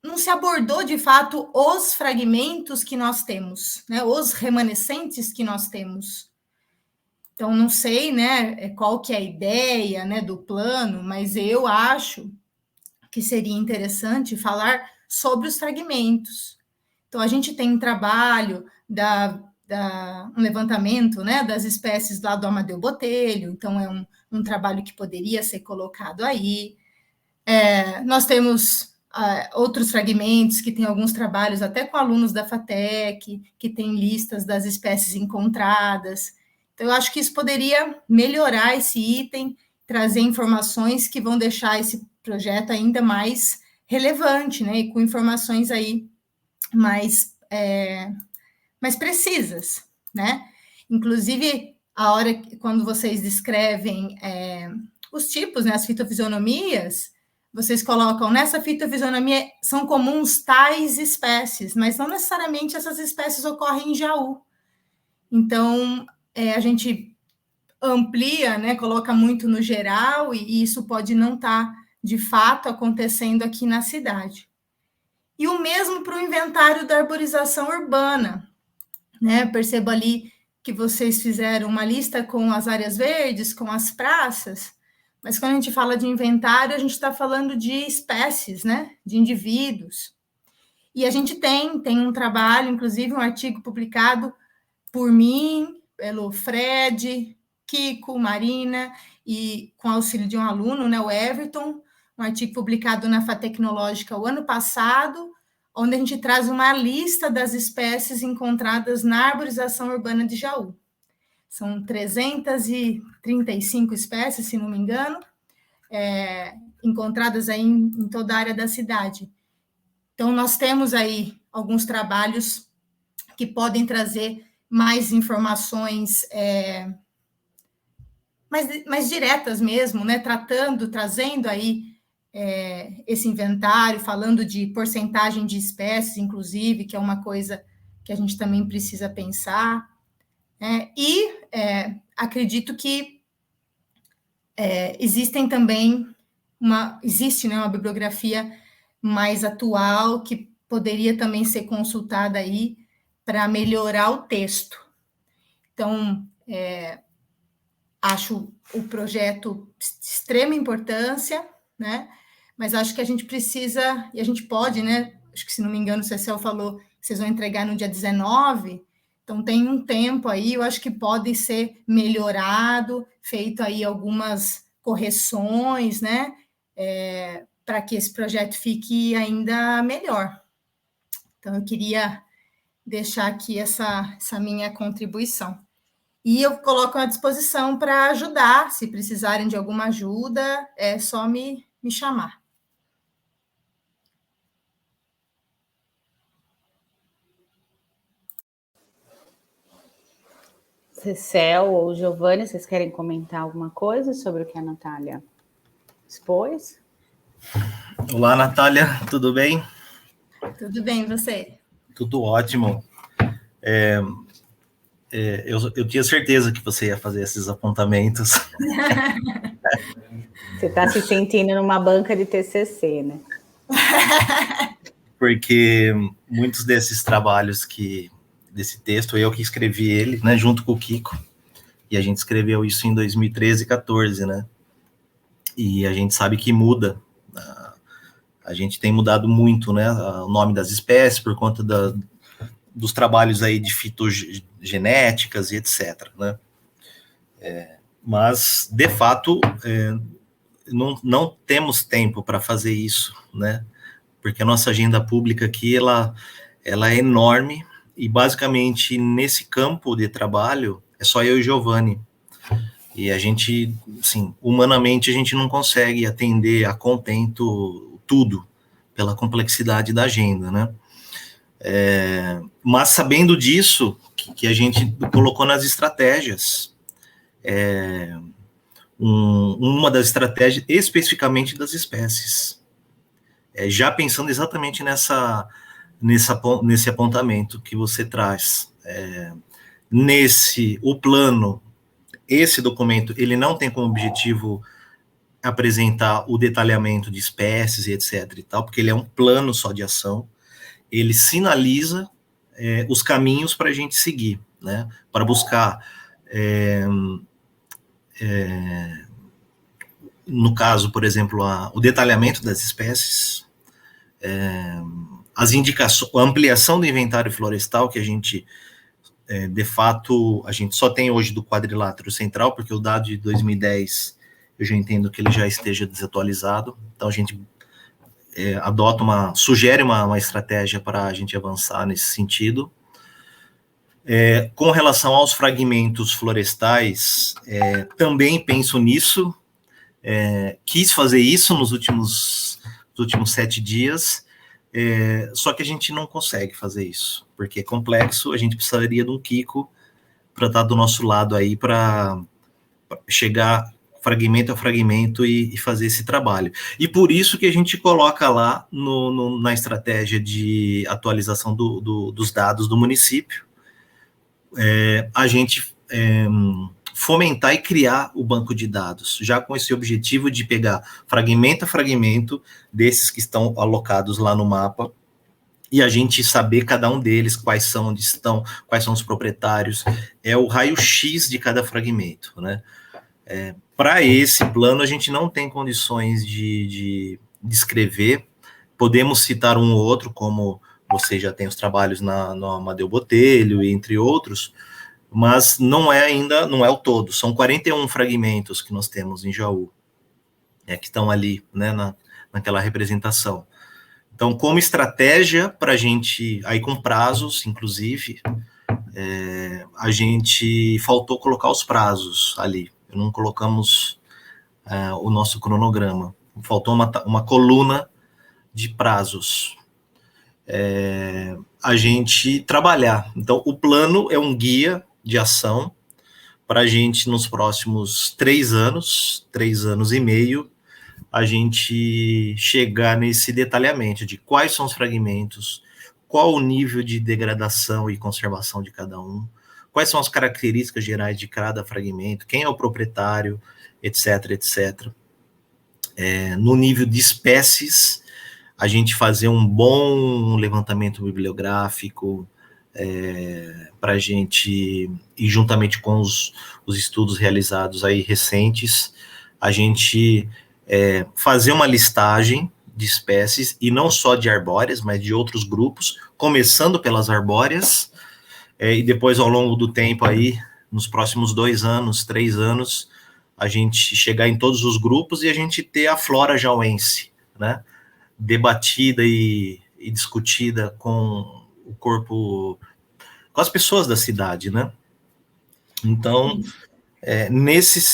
não se abordou, de fato, os fragmentos que nós temos, né, os remanescentes que nós temos. Então, não sei, né, qual que é a ideia, né, do plano, mas eu acho que seria interessante falar sobre os fragmentos. Então, a gente tem um trabalho um levantamento, né, das espécies lá do Amadeu Botelho, então é um trabalho que poderia ser colocado aí. Nós temos outros fragmentos, que tem alguns trabalhos até com alunos da FATEC, que tem listas das espécies encontradas. Então, eu acho que isso poderia melhorar esse item, trazer informações que vão deixar esse projeto ainda mais relevante, né? E com informações aí mais precisas, né? Inclusive, quando vocês descrevem os tipos, né, as fitofisionomias, vocês colocam, nessa fitofisionomia são comuns tais espécies, mas não necessariamente essas espécies ocorrem em Jaú. Então, a gente amplia, né, coloca muito no geral, e isso pode não estar, de fato, acontecendo aqui na cidade. E o mesmo para o inventário da arborização urbana, né? Percebo ali que vocês fizeram uma lista com as áreas verdes, com as praças, mas quando a gente fala de inventário, a gente está falando de espécies, né? De indivíduos. E a gente tem um trabalho, inclusive um artigo publicado por mim, pelo Fred, Kiko, Marina, e com auxílio de um aluno, né, o Everton, um artigo publicado na FATecnológica o ano passado, onde a gente traz uma lista das espécies encontradas na arborização urbana de Jaú. São 335 espécies, se não me engano, encontradas aí em toda a área da cidade. Então, nós temos aí alguns trabalhos que podem trazer mais informações mais diretas mesmo, né? Trazendo aí esse inventário, falando de porcentagem de espécies, inclusive, que é uma coisa que a gente também precisa pensar. Acredito que existe uma bibliografia mais atual que poderia também ser consultada aí para melhorar o texto. Então, acho o projeto de extrema importância, né? Mas acho que a gente precisa, e a gente pode, né? Acho que, se não me engano, o Cecel falou que vocês vão entregar no dia 19, então tem um tempo aí, eu acho que pode ser melhorado, feito aí algumas correções, né? Para que esse projeto fique ainda melhor. Então, eu queria deixar aqui essa minha contribuição. E eu coloco à disposição para ajudar, se precisarem de alguma ajuda, é só me chamar. Cecel ou Giovanni, vocês querem comentar alguma coisa sobre o que a Natália expôs? Olá, Natália, tudo bem? Tudo bem, você? Tudo ótimo. Eu tinha certeza que você ia fazer esses apontamentos. Você está se sentindo numa banca de TCC, né? Porque muitos desses trabalhos desse texto, eu que escrevi ele, né, junto com o Kiko, e a gente escreveu isso em 2013 e 2014, né? E a gente sabe que muda. A gente tem mudado muito, né, o nome das espécies por conta dos trabalhos aí de fitogenéticas e etc, né? Mas, de fato, não temos tempo para fazer isso, né? Porque a nossa agenda pública aqui, ela é enorme, e basicamente nesse campo de trabalho é só eu e Giovanni. E a gente, assim, humanamente a gente não consegue atender a contento tudo, pela complexidade da agenda, né? Mas sabendo disso, que a gente colocou nas estratégias, uma das estratégias especificamente das espécies, já pensando exatamente nesse apontamento que você traz. O plano, esse documento, ele não tem como objetivo apresentar o detalhamento de espécies e etc e tal, porque ele é um plano só de ação. Ele sinaliza os caminhos para a gente seguir, né? Para buscar, no caso, por exemplo, o detalhamento das espécies, as indicações, a ampliação do inventário florestal, que a gente, de fato, a gente só tem hoje do quadrilátero central, porque o dado de 2010, eu já entendo que ele já esteja desatualizado, então a gente sugere uma estratégia para a gente avançar nesse sentido. Com relação aos fragmentos florestais, também penso nisso, quis fazer isso nos últimos 7 dias, só que a gente não consegue fazer isso, porque é complexo, a gente precisaria de um Kiko para estar do nosso lado aí, para chegar fragmento a fragmento e fazer esse trabalho. E por isso que a gente coloca lá na estratégia de atualização dos dados do município, a gente fomentar e criar o banco de dados, já com esse objetivo de pegar fragmento a fragmento desses que estão alocados lá no mapa, e a gente saber cada um deles, quais são, onde estão, quais são os proprietários, o raio-x de cada fragmento, né? Para esse plano, a gente não tem condições de escrever, podemos citar um ou outro, como você já tem os trabalhos no Amadeu Botelho, entre outros, mas não é o todo, são 41 fragmentos que nós temos em Jaú, que estão ali, né, naquela representação. Então, como estratégia para a gente, aí com prazos, inclusive, a gente faltou colocar os prazos ali, não colocamos o nosso cronograma, faltou uma coluna de prazos. A gente trabalhar. Então, o plano é um guia de ação para a gente, nos próximos 3 anos e meio, a gente chegar nesse detalhamento de quais são os fragmentos, qual o nível de degradação e conservação de cada um, quais são as características gerais de cada fragmento, quem é o proprietário, etc, etc. No nível de espécies, a gente fazer um bom levantamento bibliográfico, para a gente, e juntamente com os estudos realizados aí recentes, a gente fazer uma listagem de espécies, e não só de arbóreas, mas de outros grupos, começando pelas arbóreas, e depois, ao longo do tempo aí, nos próximos 2 anos, 3 anos, a gente chegar em todos os grupos e a gente ter a flora jauense, né, debatida e discutida com o corpo, com as pessoas da cidade, né. Então,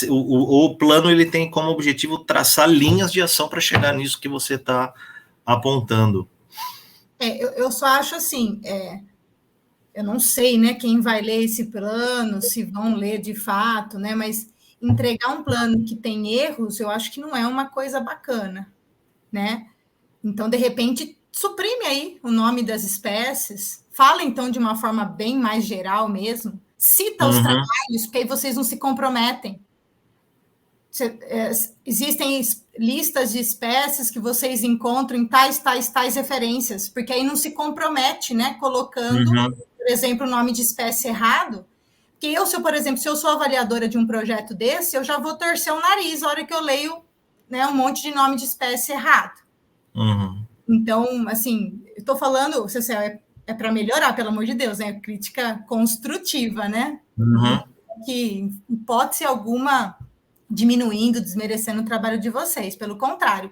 o plano, ele tem como objetivo traçar linhas de ação para chegar nisso que você está apontando. Eu só acho assim, eu não sei, né, quem vai ler esse plano, se vão ler de fato, né, mas entregar um plano que tem erros, eu acho que não é uma coisa bacana, né? Então, de repente, suprime aí o nome das espécies, fala, então, de uma forma bem mais geral mesmo, cita os trabalhos, porque aí vocês não se comprometem. Existem listas de espécies que vocês encontram em tais referências, porque aí não se compromete, né, colocando, por exemplo, o nome de espécie errado, que se eu sou avaliadora de um projeto desse, eu já vou torcer o nariz na hora que eu leio, né, um monte de nome de espécie errado. Então, assim, eu estou falando, Cecília, para melhorar, pelo amor de Deus, né, crítica construtiva, né, que, em hipótese alguma, diminuindo, desmerecendo o trabalho de vocês, pelo contrário,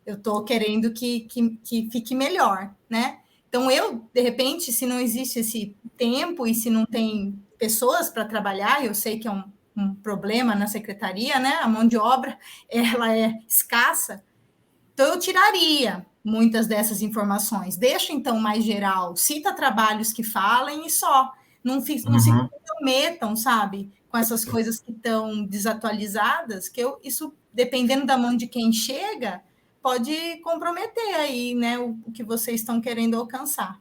eu estou querendo que fique melhor, né? Então, de repente, se não existe esse tempo e se não tem pessoas para trabalhar, eu sei que é um problema na secretaria, né? A mão de obra, ela é escassa, então eu tiraria muitas dessas informações, deixa, então, mais geral, cita trabalhos que falem e só, não se comprometam, sabe, com essas coisas que estão desatualizadas, que isso, dependendo da mão de quem chega, pode comprometer aí, né, o que vocês estão querendo alcançar.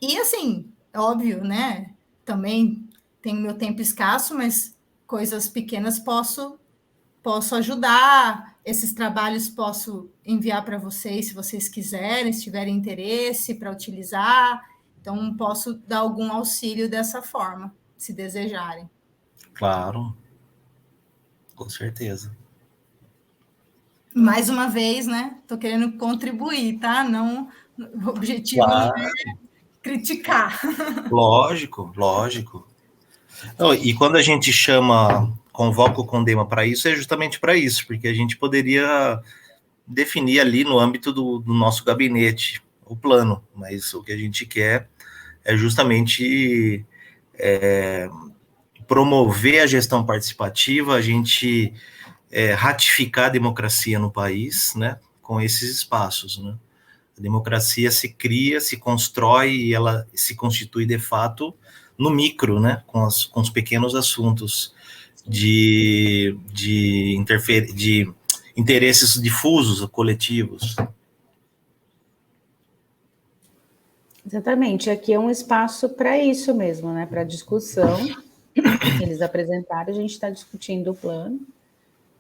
E, assim, óbvio, né, também tenho meu tempo escasso, mas coisas pequenas posso ajudar, esses trabalhos posso enviar para vocês, se vocês quiserem, se tiverem interesse para utilizar, então posso dar algum auxílio dessa forma, se desejarem. Claro, com certeza. Mais uma vez, né? Estou querendo contribuir, tá? Não, o objetivo não é criticar. Lógico. Não, e quando a gente convoca o Condema para isso, é justamente para isso, porque a gente poderia definir ali no âmbito do nosso gabinete o plano, mas o que a gente quer é justamente promover a gestão participativa, a gente ratificar a democracia no país, né, com esses espaços, né. A democracia se cria, se constrói e ela se constitui de fato no micro, né, com os pequenos assuntos de interesses difusos, coletivos. Exatamente, aqui é um espaço para isso mesmo, né? Para discussão. Eles apresentaram, a gente está discutindo o plano.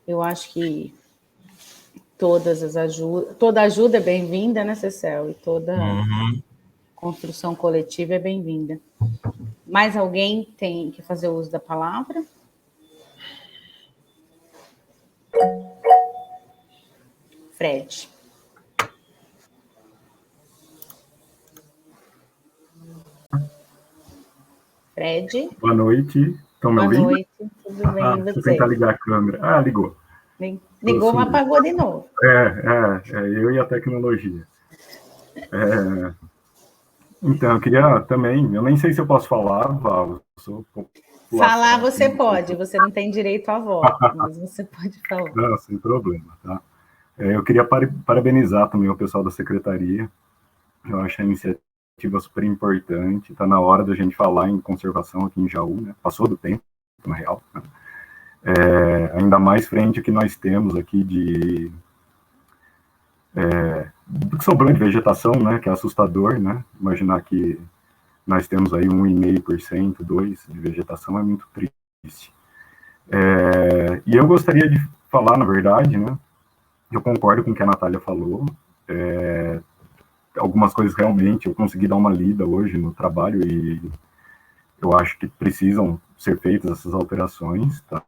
Eu acho que toda ajuda é bem-vinda, né, Cecel? E toda construção coletiva é bem-vinda. Mais alguém tem que fazer uso da palavra? Fred. Fred. Boa noite. Estão me ouvindo? Boa noite, tudo bem? E Deixa eu você? tentar ligar a câmera. Ah, ligou. Ligou, mas apagou de novo. Eu e a tecnologia. Então, eu queria também, eu nem sei se eu posso falar, Val. Falar você pode, você não tem direito à voz, mas você pode falar. Não, sem problema, tá? Eu queria parabenizar também o pessoal da secretaria. Eu acho a iniciativa super importante. Está na hora da gente falar em conservação aqui em Jaú, né? Passou do tempo, na real. Né? Ainda mais frente ao que nós temos aqui do que sobrou de vegetação, né? Que é assustador, né? Imaginar que nós temos aí 1,5%, 2% de vegetação é muito triste. E eu gostaria de falar, na verdade, né? Eu concordo com o que a Natália falou. Algumas coisas realmente eu consegui dar uma lida hoje no trabalho e eu acho que precisam ser feitas essas alterações, tá?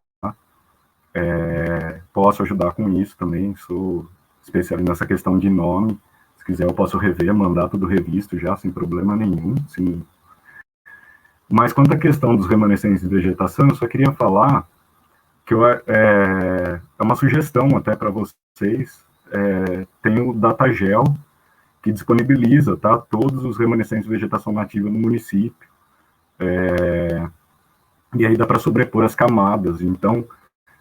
Posso ajudar com isso também, sou especialista nessa questão de nome. Se quiser eu posso rever, mandar tudo revisto já, sem problema nenhum. Sim. Mas quanto à questão dos remanescentes de vegetação, eu só queria falar que é uma sugestão até para vocês. Tem o Datagel, que disponibiliza, tá, todos os remanescentes de vegetação nativa no município. E aí dá para sobrepor as camadas. Então,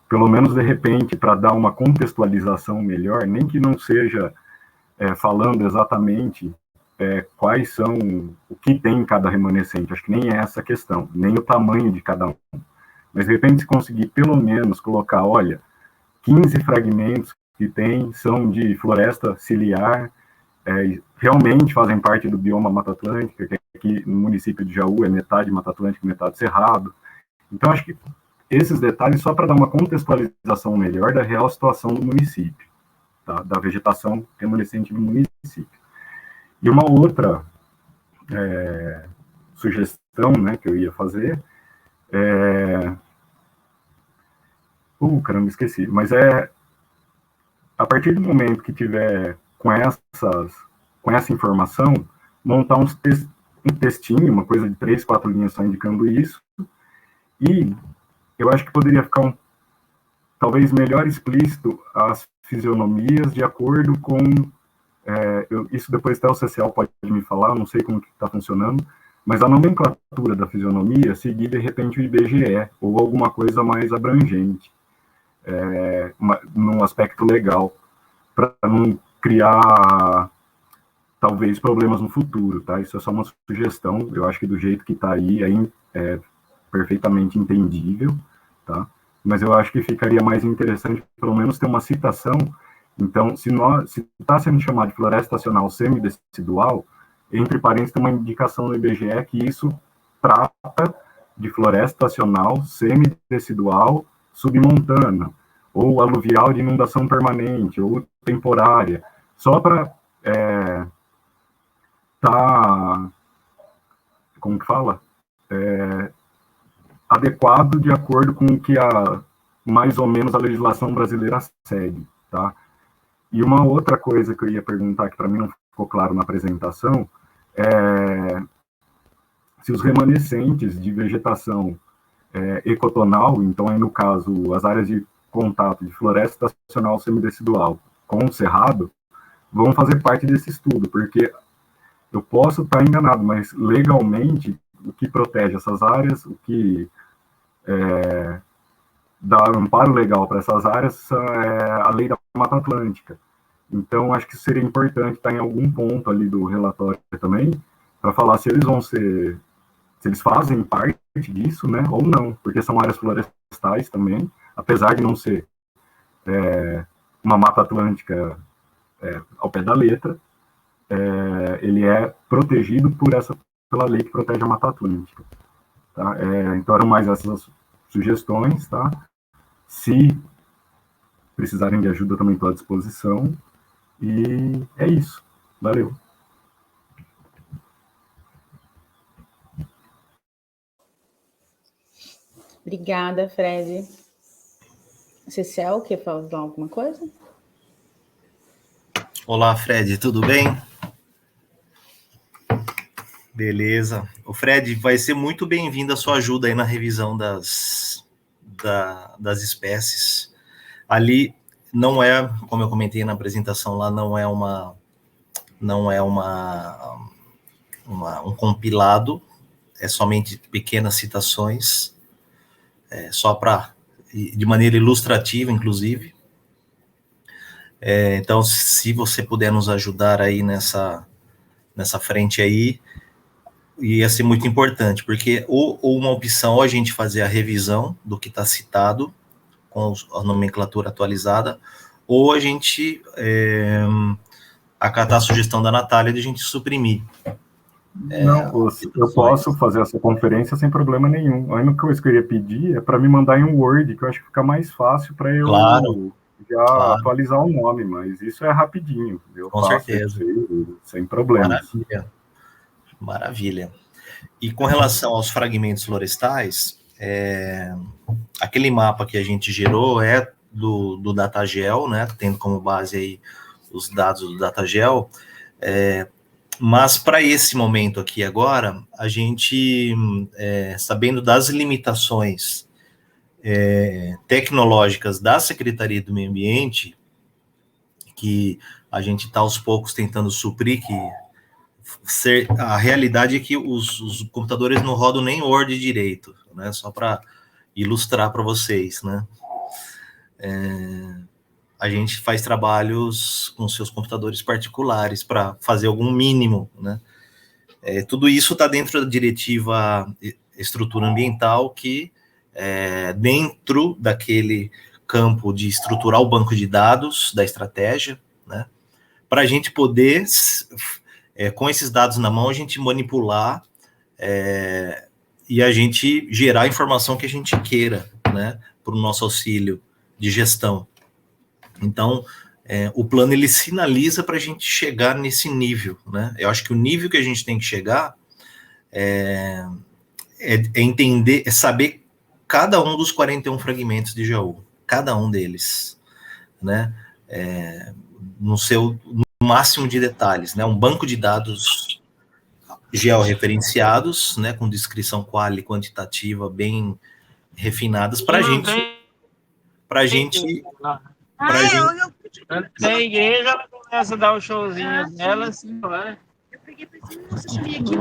pelo menos de repente, para dar uma contextualização melhor, nem que não seja falando exatamente quais são, o que tem em cada remanescente, acho que nem é essa a questão, nem o tamanho de cada um. Mas, de repente, se conseguir, pelo menos, colocar, olha, 15 fragmentos que tem são de floresta ciliar, realmente fazem parte do bioma Mata Atlântica, que aqui no município de Jaú é metade Mata Atlântica e metade Cerrado. Então, acho que esses detalhes só para dar uma contextualização melhor da real situação do município, tá? Da vegetação remanescente do município. E uma outra sugestão, né, que eu ia fazer caramba, esqueci. Mas a partir do momento que tiver com essa informação, montar um textinho, uma coisa de 3, 4 linhas só indicando isso, e eu acho que poderia ficar talvez melhor explícito as fisionomias de acordo com, isso depois até o CCL pode me falar, não sei como que está funcionando, mas a nomenclatura da fisionomia seguir de repente o IBGE, ou alguma coisa mais abrangente, num aspecto legal, para não criar, talvez, problemas no futuro, tá? Isso é só uma sugestão, eu acho que do jeito que está aí é perfeitamente entendível, tá? Mas eu acho que ficaria mais interessante, pelo menos, ter uma citação. Então, se está sendo chamado de floresta estacional semidecidual, entre parênteses tem uma indicação no IBGE que isso trata de floresta estacional semidecidual submontana, ou aluvial de inundação permanente, ou temporária, só para como que fala? Adequado de acordo com o que mais ou menos a legislação brasileira segue, tá? E uma outra coisa que eu ia perguntar, que para mim não ficou claro na apresentação, se os remanescentes de vegetação ecotonal, então aí no caso as áreas de contato de floresta estacional semidecidual com o Cerrado vão fazer parte desse estudo, porque eu posso estar enganado, mas legalmente o que protege essas áreas, o que dá amparo legal para essas áreas é a lei da Mata Atlântica. Então, acho que seria importante estar em algum ponto ali do relatório também, para falar se eles vão ser, se eles fazem parte disso, né, ou não, porque são áreas florestais também, apesar de não ser uma Mata Atlântica ao pé da letra, ele é protegido pela lei que protege a Mata Atlântica. Tá? Então, eram mais essas sugestões, tá? Se precisarem de ajuda, também estou à disposição. E é isso. Valeu. Obrigada, Fred. Cecel, quer falar alguma coisa? Olá, Fred, tudo bem? Beleza. O Fred, vai ser muito bem-vindo a sua ajuda aí na revisão das espécies. Ali não é, como eu comentei na apresentação lá, não é um compilado, é somente pequenas citações, só para, de maneira ilustrativa, inclusive. Então, se você puder nos ajudar aí nessa frente aí, ia ser muito importante, porque ou uma opção, ou a gente fazer a revisão do que está citado, com a nomenclatura atualizada, ou a gente acatar a sugestão da Natália de a gente suprimir. Não, eu posso fazer essa conferência sem problema nenhum. A única coisa que eu ia pedir é para me mandar em um Word, que eu acho que fica mais fácil para eu já atualizar o nome, mas isso é rapidinho. Eu com certeza. Sem problema. Maravilha. E com relação aos fragmentos florestais, aquele mapa que a gente gerou é do Datagel, né, tendo como base aí os dados do Datagel, mas para esse momento aqui agora, a gente, sabendo das limitações tecnológicas da Secretaria do Meio Ambiente, que a gente está aos poucos tentando suprir, a realidade é que os computadores não rodam nem Word direito, né? Só para ilustrar para vocês, né? A gente faz trabalhos com seus computadores particulares para fazer algum mínimo, né? Tudo isso está dentro da diretiva estrutura ambiental, que dentro daquele campo de estruturar o banco de dados da estratégia, né? Para a gente poder, com esses dados na mão, a gente manipular e a gente gerar a informação que a gente queira, né? Para o nosso auxílio de gestão. Então, o plano, ele sinaliza para a gente chegar nesse nível, né? Eu acho que o nível que a gente tem que chegar é entender, é saber cada um dos 41 fragmentos de GEO, cada um deles, né? No máximo de detalhes, né? Um banco de dados georreferenciados, né? Com descrição quali quantitativa bem refinadas para a gente. Na igreja, ela começa a dar o showzinho dela, assim, vai.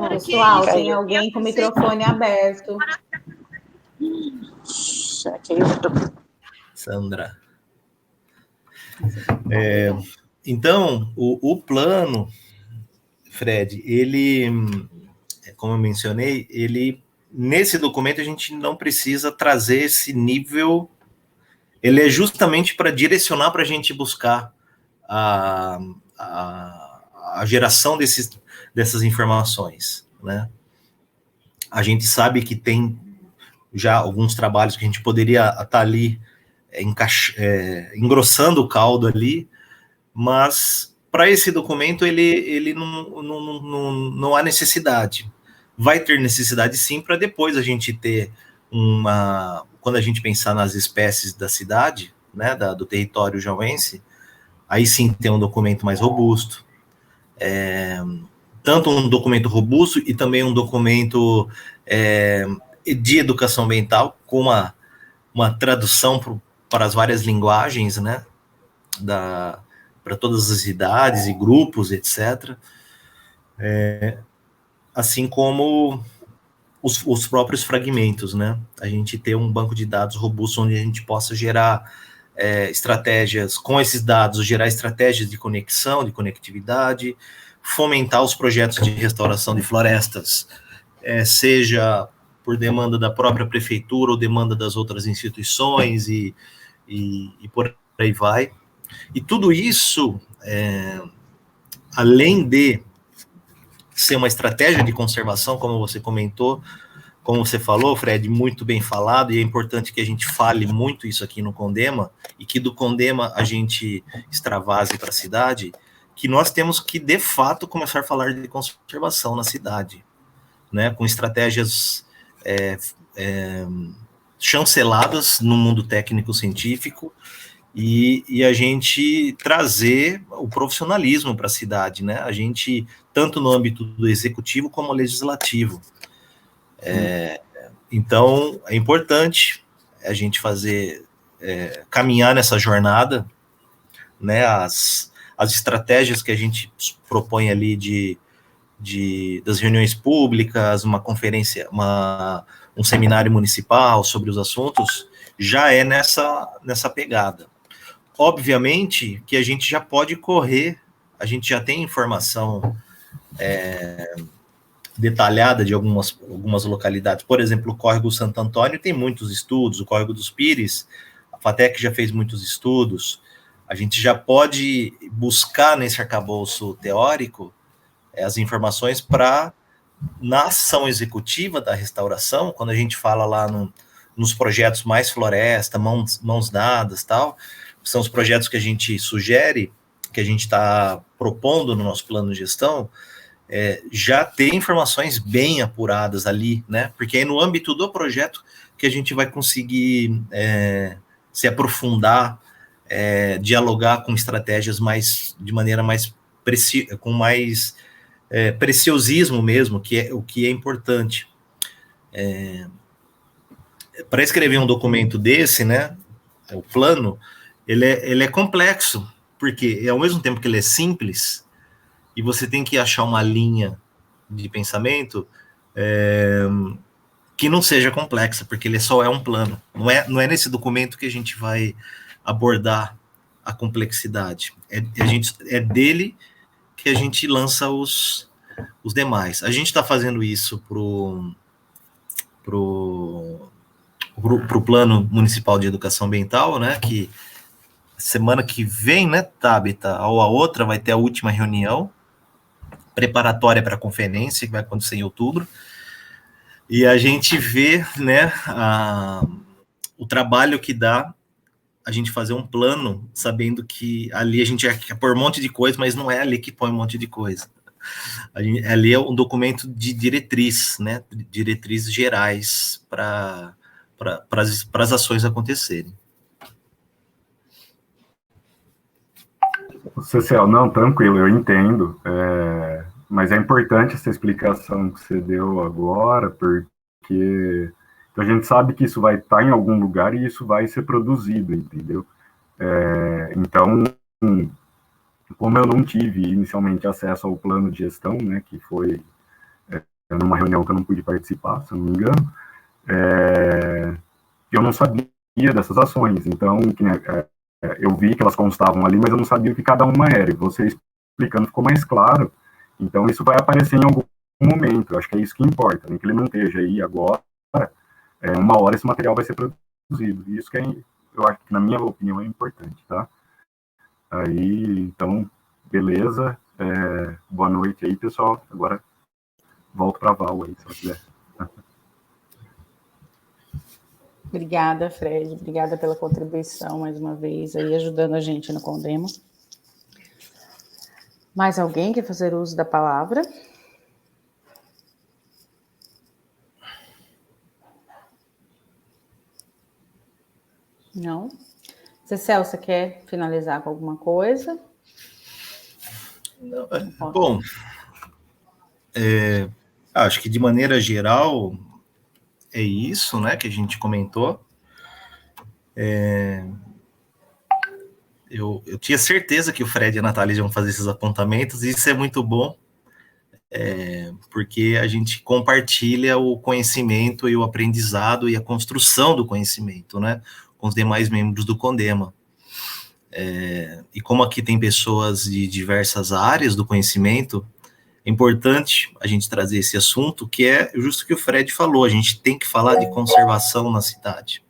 Pessoal, tem alguém com o microfone aberto. Sandra. Então, o plano, Fred, ele, como eu mencionei, nesse documento a gente não precisa trazer esse nível. Ele é justamente para direcionar para a gente buscar a geração dessas informações, né? A gente sabe que tem já alguns trabalhos que a gente poderia estar ali engrossando o caldo ali, mas para esse documento ele não há necessidade. Vai ter necessidade sim para depois a gente ter quando a gente pensar nas espécies da cidade, né, do território jauense, aí sim tem um documento mais robusto, tanto um documento robusto e também um documento de educação ambiental, com uma tradução para as várias linguagens, né, para todas as idades e grupos, etc. Assim como os próprios fragmentos, né? A gente ter um banco de dados robusto onde a gente possa gerar estratégias, com esses dados, gerar estratégias de conexão, de conectividade, fomentar os projetos de restauração de florestas, seja por demanda da própria prefeitura ou demanda das outras instituições e por aí vai. E tudo isso, além de ser uma estratégia de conservação, como você comentou, como você falou, Fred, muito bem falado, e é importante que a gente fale muito isso aqui no Condema, e que do Condema a gente extravase para a cidade, que nós temos que, de fato, começar a falar de conservação na cidade, né, com estratégias chanceladas no mundo técnico-científico, e a gente trazer o profissionalismo para a cidade, né, a gente, tanto no âmbito do executivo como legislativo. Então, é importante a gente caminhar nessa jornada, né, as estratégias que a gente propõe ali das reuniões públicas, uma conferência, um seminário municipal sobre os assuntos, já é nessa pegada. Obviamente que a gente já pode correr, a gente já tem informação detalhada de algumas localidades. Por exemplo, o Córrego Santo Antônio tem muitos estudos, o Córrego dos Pires, a FATEC já fez muitos estudos, a gente já pode buscar nesse arcabouço teórico as informações para, na ação executiva da restauração, quando a gente fala lá nos projetos Mais Floresta, Mãos Dadas, tal, são os projetos que a gente sugere, que a gente está propondo no nosso plano de gestão, já ter informações bem apuradas ali, né? Porque é no âmbito do projeto que a gente vai conseguir se aprofundar, dialogar com estratégias de maneira mais com mais preciosismo mesmo, o que é importante. Para escrever um documento desse, né? O plano, ele é complexo, porque ao mesmo tempo que ele é simples, e você tem que achar uma linha de pensamento que não seja complexa, porque ele só é um plano. Não é nesse documento que a gente vai abordar a complexidade. É dele que a gente lança os demais. A gente está fazendo isso pro Plano Municipal de Educação Ambiental, né, que semana que vem, né, Tabita, ou a outra, vai ter a última reunião preparatória para a conferência, que vai acontecer em outubro, e a gente vê, né, o trabalho que dá a gente fazer um plano, sabendo que ali a gente quer pôr um monte de coisa, mas não é ali que põe um monte de coisa. Ali é um documento de diretriz, né, diretrizes gerais para as ações acontecerem. Cecil, não, tranquilo, eu entendo, mas é importante essa explicação que você deu agora, porque a gente sabe que isso vai estar em algum lugar e isso vai ser produzido, entendeu? Então, como eu não tive inicialmente acesso ao plano de gestão, né, que foi numa reunião que eu não pude participar, se eu não me engano, eu não sabia dessas ações, então eu vi que elas constavam ali, mas eu não sabia o que cada uma era, e você explicando ficou mais claro, então isso vai aparecer em algum momento, eu acho que é isso que importa, né, que ele não esteja aí agora, uma hora esse material vai ser produzido, e isso que eu acho que, na minha opinião, é importante, tá? Aí, então, beleza, boa noite aí, pessoal, agora volto para a Val aí, se eu quiser. Obrigada, Fred. Obrigada pela contribuição, mais uma vez, aí ajudando a gente no Condema. Mais alguém quer fazer uso da palavra? Não? Cecil, você quer finalizar com alguma coisa? Bom, acho que de maneira geral é isso, né, que a gente comentou. eu tinha certeza que o Fred e a Natália iam fazer esses apontamentos, e isso é muito bom, porque a gente compartilha o conhecimento e o aprendizado e a construção do conhecimento, né, com os demais membros do Condema. E como aqui tem pessoas de diversas áreas do conhecimento, é importante a gente trazer esse assunto, que é justo o que o Fred falou, a gente tem que falar de conservação na cidade.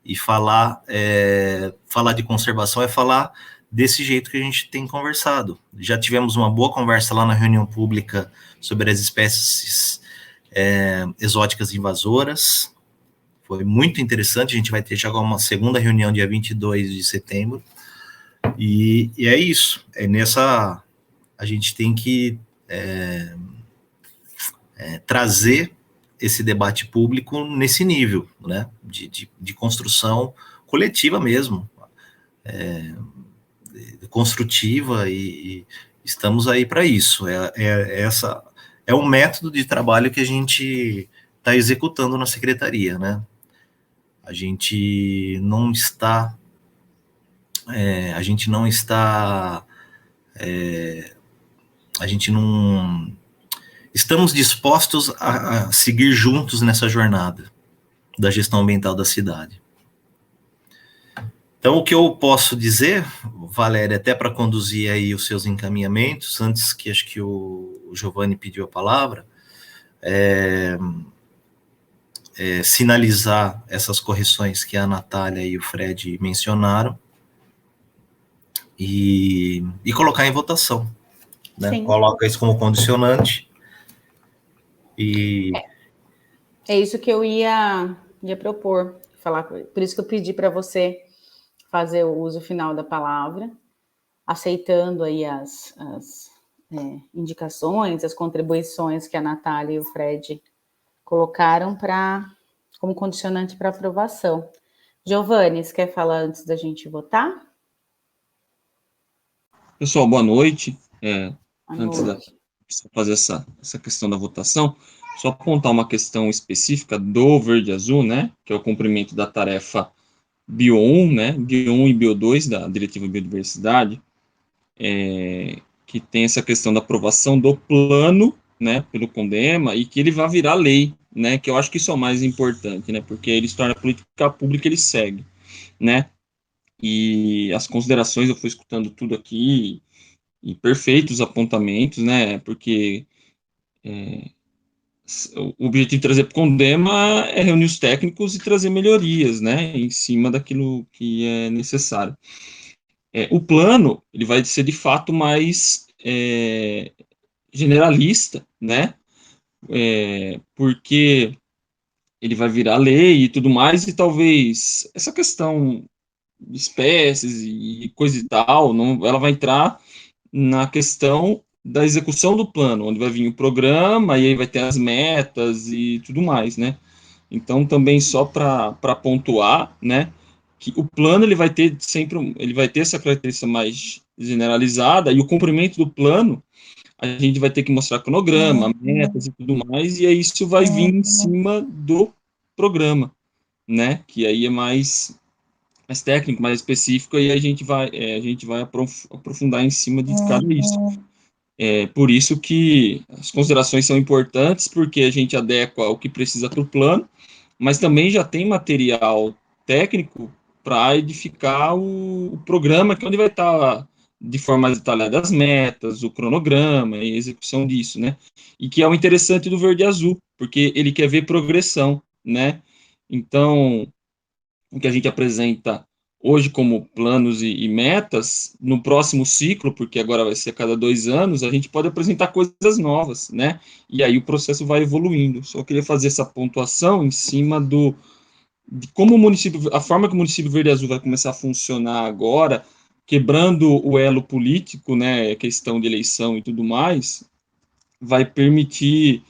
E falar de conservação é falar desse jeito que a gente tem conversado. Já tivemos uma boa conversa lá na reunião pública sobre as espécies exóticas invasoras. Foi muito interessante, a gente vai ter já uma segunda reunião dia 22 de setembro. E é isso, a gente tem que trazer esse debate público nesse nível, né, de construção coletiva mesmo, construtiva, e estamos aí para isso. É um método de trabalho que a gente está executando na secretaria, né? A gente não está estamos dispostos a seguir juntos nessa jornada da gestão ambiental da cidade. Então, o que eu posso dizer, Valéria, até para conduzir aí os seus encaminhamentos, antes que acho que o Giovanni pediu a palavra, sinalizar essas correções que a Natália e o Fred mencionaram e colocar em votação, né? Sim. Coloca isso como condicionante. E É isso que eu ia propor, falar. Por isso que eu pedi para você fazer o uso final da palavra, aceitando aí as indicações, as contribuições que a Natália e o Fred colocaram como condicionante para aprovação. Giovanni, você quer falar antes da gente votar? Pessoal, boa noite. Boa Antes noite. de fazer essa questão da votação, só apontar uma questão específica do Verde Azul, né, que é o cumprimento da tarefa Bio 1, né, Bio 1 e Bio 2 da Diretiva Biodiversidade, que tem essa questão da aprovação do plano, né, pelo Condema, e que ele vai virar lei, né, que eu acho que isso é o mais importante, né, porque ele se torna política pública, ele segue, né, e as considerações, eu fui escutando tudo aqui, e perfeitos apontamentos, né, porque o objetivo de trazer para o Condema é reunir os técnicos e trazer melhorias, né, em cima daquilo que é necessário. O plano, ele vai ser de fato mais generalista, né, porque ele vai virar lei e tudo mais, e talvez essa questão de espécies e coisa e tal, não, ela vai entrar na questão da execução do plano, onde vai vir o programa, e aí vai ter as metas e tudo mais, né? Então, também só para pontuar, né, que o plano ele vai ter sempre, ele vai ter essa característica mais generalizada, e o cumprimento do plano, a gente vai ter que mostrar cronograma, metas e tudo mais, e aí isso vai vir em cima do programa, né, que aí é mais técnico, mais específico, e a gente vai aprofundar em cima de cada isso. Por isso que as considerações são importantes, porque a gente adequa ao que precisa para o plano, mas também já tem material técnico para edificar o programa, que é onde vai estar de forma mais detalhada as metas, o cronograma e a execução disso, né? E que é o interessante do Verde Azul, porque ele quer ver progressão, né? Então, o que a gente apresenta hoje como planos e metas, no próximo ciclo, porque agora vai ser a cada 2 anos, a gente pode apresentar coisas novas, né? E aí o processo vai evoluindo. Só queria fazer essa pontuação em cima de como o município, a forma que o município Verde Azul vai começar a funcionar agora, quebrando o elo político, né, questão de eleição e tudo mais, vai permitir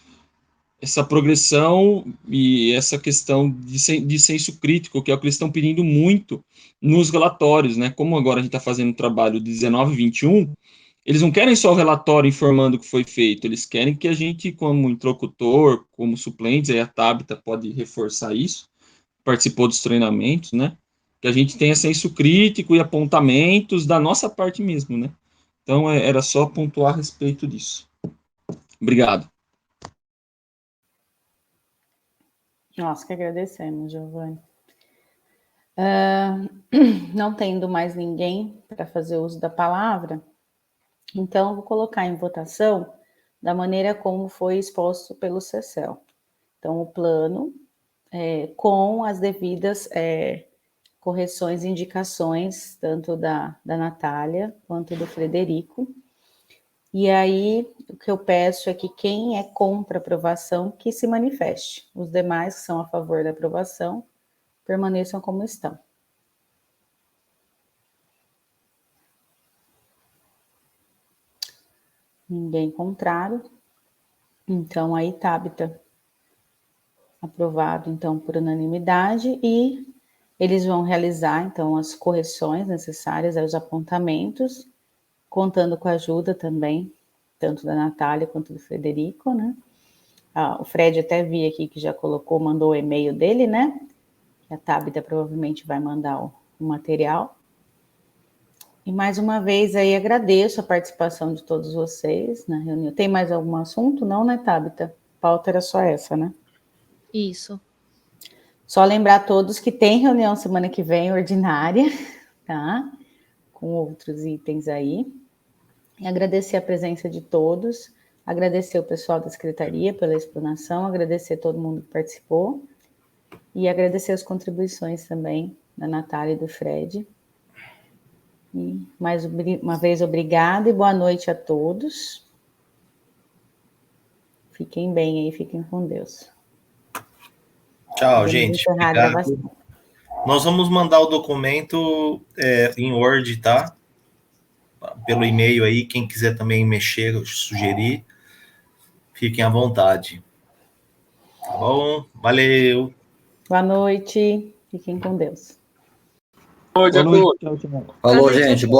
essa progressão e essa questão de senso crítico, que é o que eles estão pedindo muito nos relatórios, né? Como agora a gente está fazendo um trabalho de 19 e 21, eles não querem só o relatório informando o que foi feito, eles querem que a gente, como interlocutor, como suplentes, aí a Tabita pode reforçar isso, participou dos treinamentos, né? que a gente tenha senso crítico e apontamentos da nossa parte mesmo, né? Então, era só pontuar a respeito disso. Obrigado. Nós que agradecemos, Giovanni. Não tendo mais ninguém para fazer uso da palavra, então eu vou colocar em votação da maneira como foi exposto pelo CECEL. Então, o plano, com as devidas correções e indicações, tanto da Natália quanto do Frederico. E aí, o que eu peço é que quem é contra a aprovação, que se manifeste. Os demais que são a favor da aprovação, permaneçam como estão. Ninguém contrário. Então, aí, Tabita, aprovado, então, por unanimidade, e eles vão realizar, então, as correções necessárias aos apontamentos, contando com a ajuda também, tanto da Natália quanto do Frederico, né? O Fred até vi aqui que já mandou o e-mail dele, né? A Tabita provavelmente vai mandar o material. E mais uma vez aí agradeço a participação de todos vocês na reunião. Tem mais algum assunto? Não, né, Tabita? A pauta era só essa, né? Isso. Só lembrar a todos que tem reunião semana que vem, ordinária, tá? Com outros itens aí. E agradecer a presença de todos, agradecer o pessoal da secretaria pela explanação, agradecer todo mundo que participou e agradecer as contribuições também da Natália e do Fred. E mais uma vez, obrigada e boa noite a todos. Fiquem bem aí, fiquem com Deus. Tchau, gente. Obrigado. Nós vamos mandar o documento em Word, tá? Pelo e-mail aí, quem quiser também mexer, sugerir, fiquem à vontade. Tá bom? Valeu. Boa noite, fiquem com Deus. Boa noite. Tchau, tchau. Falou, gente. Boa